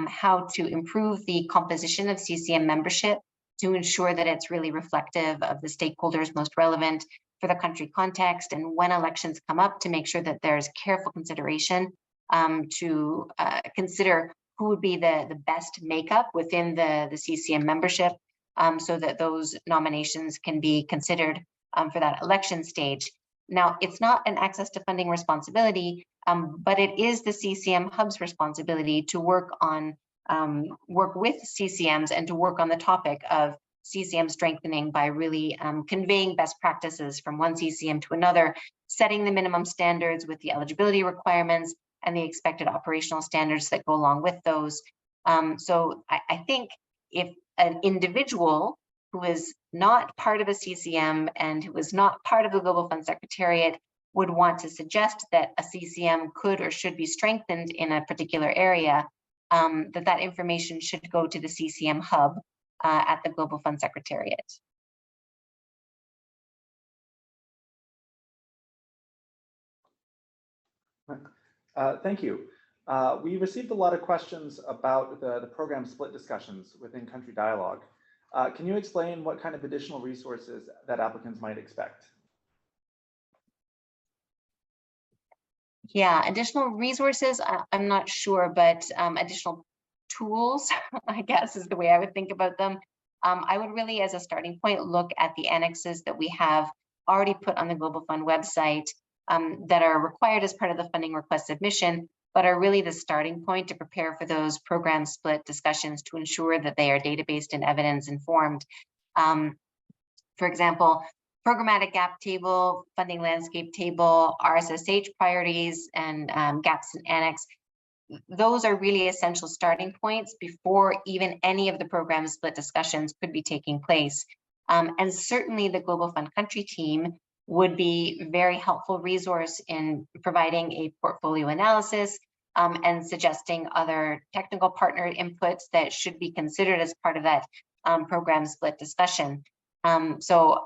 S1: how to improve the composition of CCM membership to ensure that it's really reflective of the stakeholders most relevant for the country context, and when elections come up, to make sure that there's careful consideration to consider who would be the best makeup within the CCM membership, so that those nominations can be considered for that election stage. Now, it's not an access to funding responsibility, but it is the CCM Hub's responsibility to work with CCMs and to work on the topic of CCM strengthening by really conveying best practices from one CCM to another, setting the minimum standards with the eligibility requirements and the expected operational standards that go along with those. So I think if an individual who is not part of a CCM and who is not part of the Global Fund Secretariat would want to suggest that a CCM could or should be strengthened in a particular area, that information should go to the CCM Hub at the Global Fund Secretariat.
S2: Thank you. We received a lot of questions about the program split discussions within Country Dialogue. Can you explain what kind of additional resources that applicants might expect?
S1: Yeah, additional resources, I'm not sure, but additional tools, I guess, is the way I would think about them. I would really, as a starting point, look at the annexes that we have already put on the Global Fund website that are required as part of the funding request submission, but are really the starting point to prepare for those program split discussions to ensure that they are data-based and evidence informed. For example, programmatic gap table, funding landscape table, RSSH priorities, and gaps in annex. those are really essential starting points before even any of the program split discussions could be taking place. And certainly the Global Fund country team would be a very helpful resource in providing a portfolio analysis and suggesting other technical partner inputs that should be considered as part of that program split discussion. So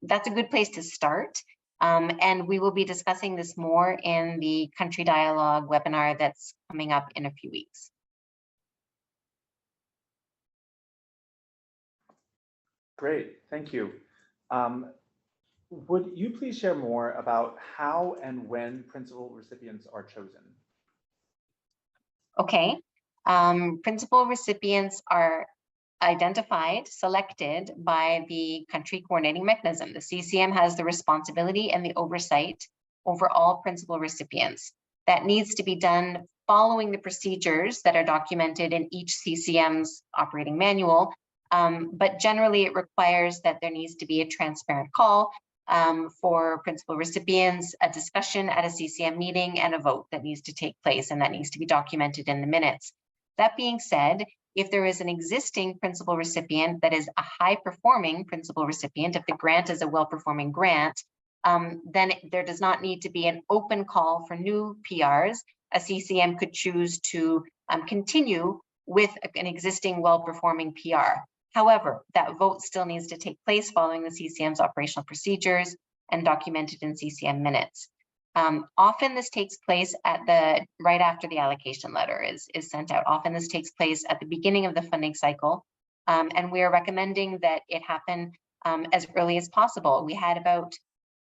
S1: that's a good place to start. And we will be discussing this more in the Country Dialogue webinar that's coming up in a few weeks.
S2: Great, thank you. Would you please share more about how and when principal recipients are chosen?
S1: Okay, principal recipients are identified, selected by the country coordinating mechanism. The CCM has the responsibility and the oversight over all principal recipients. That needs to be done following the procedures that are documented in each CCM's operating manual. But generally it requires that there needs to be a transparent call for principal recipients, a discussion at a CCM meeting, and a vote that needs to take place, and that needs to be documented in the minutes. That being said, if there is an existing principal recipient that is a high-performing principal recipient, if the grant is a well-performing grant, then there does not need to be an open call for new PRs. A CCM could choose to continue with an existing well-performing PR. However, that vote still needs to take place following the CCM's operational procedures and documented in CCM minutes. Often this takes place at right after the allocation letter is sent out. Often this takes place at the beginning of the funding cycle, and we are recommending that it happen as early as possible. We had about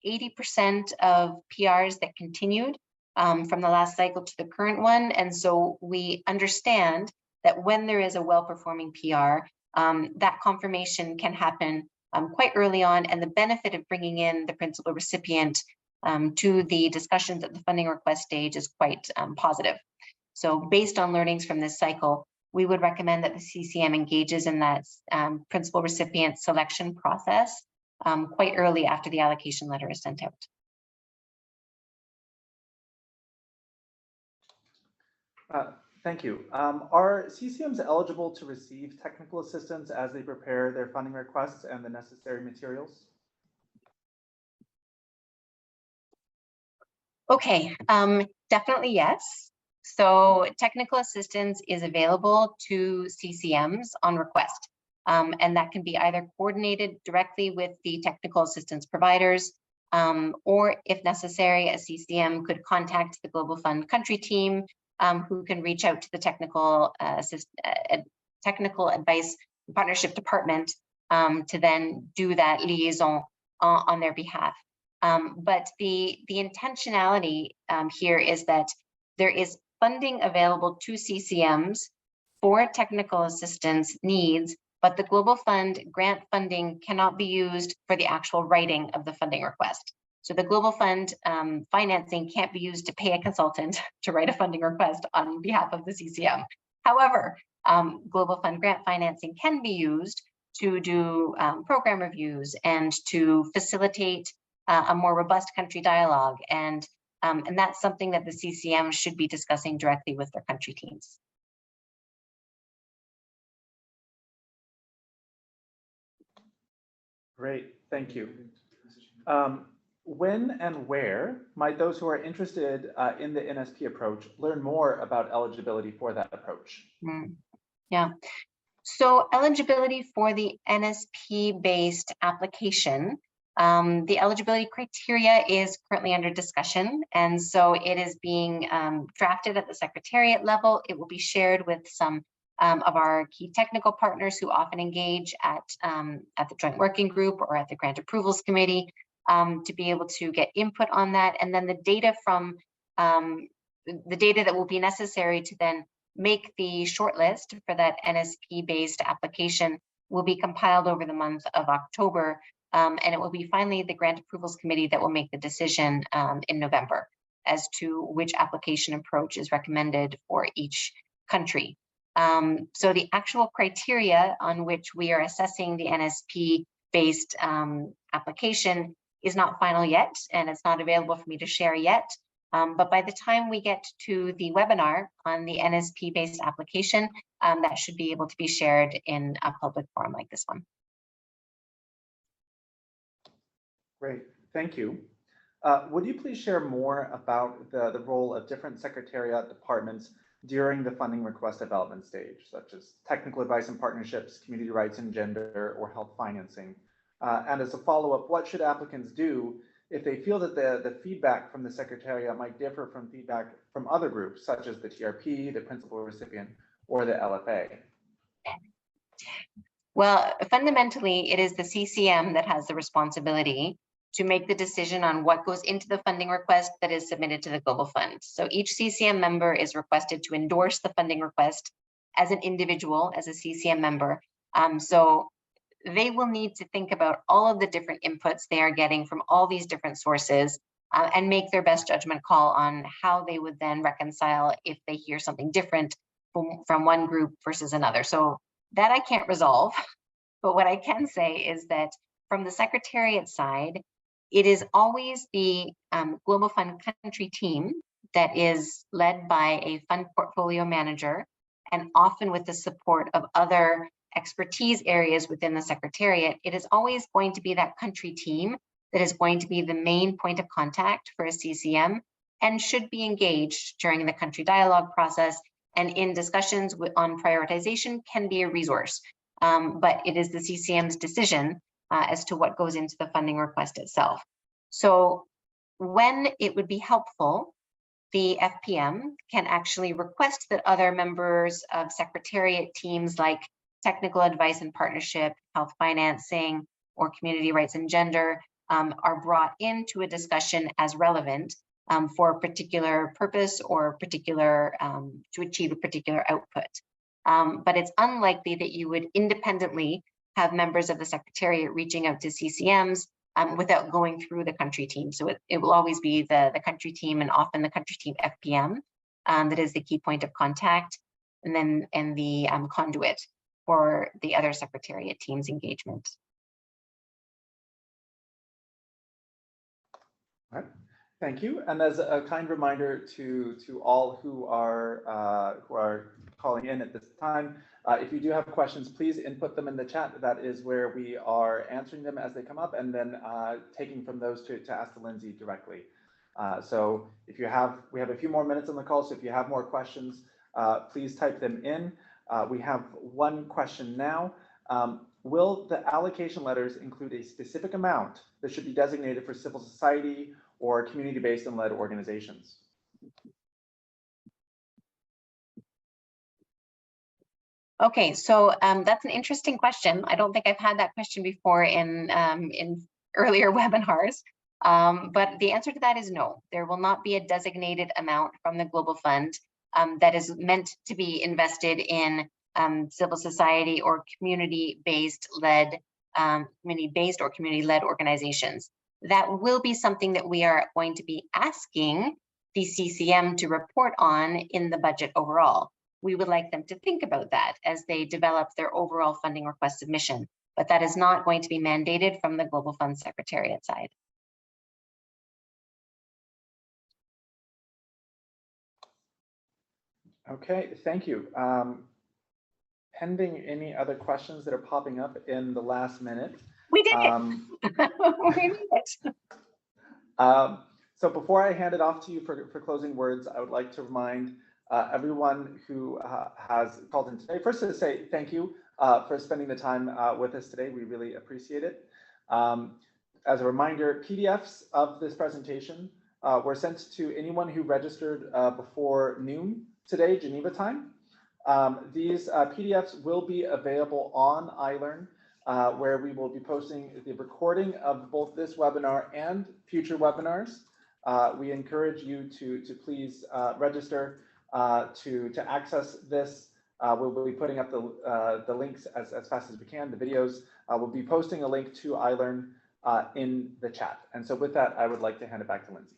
S1: 80% of PRs that continued from the last cycle to the current one, and so we understand that when there is a well-performing PR, that confirmation can happen quite early on, and the benefit of bringing in the principal recipient to the discussions at the funding request stage is quite positive. So based on learnings from this cycle, we would recommend that the CCM engages in that principal recipient selection process quite early after the allocation letter is sent out.
S2: Thank you. Are CCMs eligible to receive technical assistance as they prepare their funding requests and the necessary materials?
S1: Okay, definitely yes. So technical assistance is available to CCMs on request, and that can be either coordinated directly with the technical assistance providers, or if necessary, a CCM could contact the Global Fund country team, who can reach out to the technical advice partnership department to then do that liaison on their behalf. But the intentionality here is that there is funding available to CCMs for technical assistance needs, but the Global Fund grant funding cannot be used for the actual writing of the funding request. So the Global Fund financing can't be used to pay a consultant to write a funding request on behalf of the CCM. However, Global Fund grant financing can be used to do program reviews and to facilitate a more robust country dialogue, and that's something that the CCM should be discussing directly with their country teams.
S2: Great, thank you. When and where might those who are interested in the NSP approach learn more about eligibility for that approach?
S1: Yeah, so eligibility for the NSP-based application, the eligibility criteria is currently under discussion, and so it is being drafted at the Secretariat level. It will be shared with some of our key technical partners who often engage at the Joint Working Group or at the Grant Approvals Committee to be able to get input on that. And then the data from the data that will be necessary to then make the shortlist for that NSP-based application will be compiled over the month of October. And it will be finally the Grant Approvals Committee that will make the decision in November as to which application approach is recommended for each country. So the actual criteria on which we are assessing the NSP-based application is not final yet, and it's not available for me to share yet. But by the time we get to the webinar on the NSP-based application, that should be able to be shared in a public forum like this one.
S2: Great, thank you. Would you please share more about the role of different secretariat departments during the funding request development stage, such as technical advice and partnerships, community rights and gender, or health financing? And as a follow-up, what should applicants do if they feel that the feedback from the secretariat might differ from feedback from other groups, such as the TRP, the principal recipient, or the LFA?
S1: Well, fundamentally, it is the CCM that has the responsibility to make the decision on what goes into the funding request that is submitted to the Global Fund. So each CCM member is requested to endorse the funding request as an individual, as a CCM member. So they will need to think about all of the different inputs they are getting from all these different sources and make their best judgment call on how they would then reconcile if they hear something different from one group versus another. So that I can't resolve, but what I can say is that from the Secretariat side, it is always the Global Fund country team that is led by a fund portfolio manager, and often with the support of other expertise areas within the Secretariat. It is always going to be that country team that is going to be the main point of contact for a CCM and should be engaged during the country dialogue process, and in discussions on prioritization can be a resource. But it is the CCM's decision as to what goes into the funding request itself. So when it would be helpful, the FPM can actually request that other members of Secretariat teams like technical advice and partnership, health financing, or community rights and gender are brought into a discussion as relevant for a particular purpose or particular to achieve a particular output. But it's unlikely that you would independently have members of the Secretariat reaching out to CCMs without going through the country team. So it will always be the country team, and often the country team FPM that is the key point of contact, and the conduit for the other Secretariat team's engagement.
S2: All right. Thank you. And as a kind reminder to all who are calling in at this time, if you do have questions, please input them in the chat. That is where we are answering them as they come up, and then taking from those to ask to Lindsay directly. So if you have, we have a few more minutes on the call, so if you have more questions, please type them in. We have one question now. Will the allocation letters include a specific amount that should be designated for civil society or community-based and led organizations?
S1: Okay, so that's an interesting question. I don't think I've had that question before in earlier webinars, but the answer to that is no. There will not be a designated amount from the Global Fund that is meant to be invested in civil society or community-based led, or community-led organizations. That will be something that we are going to be asking the CCM to report on in the budget overall. We would like them to think about that as they develop their overall funding request submission, but that is not going to be mandated from the Global Fund Secretariat side.
S2: Okay, thank you. Pending any other questions that are popping up in the last minute.
S1: We did it. We did it.
S2: So before I hand it off to you for closing words, I would like to remind everyone who has called in today, first to say thank you for spending the time with us today. We really appreciate it. As a reminder, PDFs of this presentation were sent to anyone who registered before noon today, Geneva time. These PDFs will be available on iLearn, where we will be posting the recording of both this webinar and future webinars. We encourage you to please register to access this. We'll be putting up the links as fast as we can, the videos. We'll be posting a link to iLearn in the chat. And so with that, I would like to hand it back to Lindsay.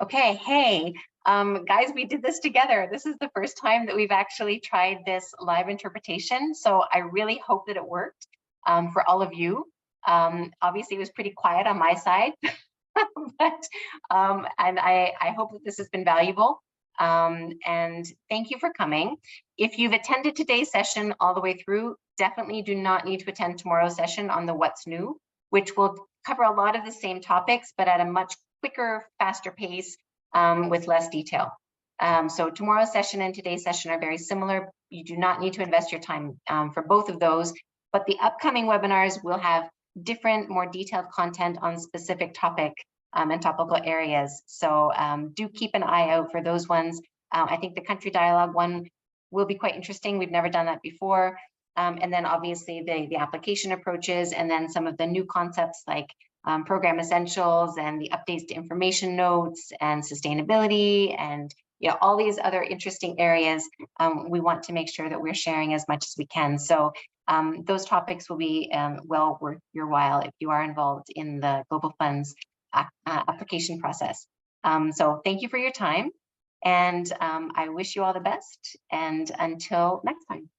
S1: Okay, hey, guys, we did this together. This is the first time that we've actually tried this live interpretation. So I really hope that it worked for all of you. Obviously, it was pretty quiet on my side. But, and I hope that this has been valuable. And thank you for coming. If you've attended today's session all the way through, definitely do not need to attend tomorrow's session on the What's New, which will cover a lot of the same topics, but at a much quicker, faster pace with less detail. So tomorrow's session and today's session are very similar. You do not need to invest your time for both of those, but the upcoming webinars will have different, more detailed content on specific topic and topical areas. So do keep an eye out for those ones. I think the country dialogue one will be quite interesting. We've never done that before. And then obviously the application approaches, and then some of the new concepts like program essentials and the updates to information notes and sustainability and all these other interesting areas. We want to make sure that we're sharing as much as we can. So those topics will be well worth your while if you are involved in the Global Funds application process. So thank you for your time, and I wish you all the best, and until next time.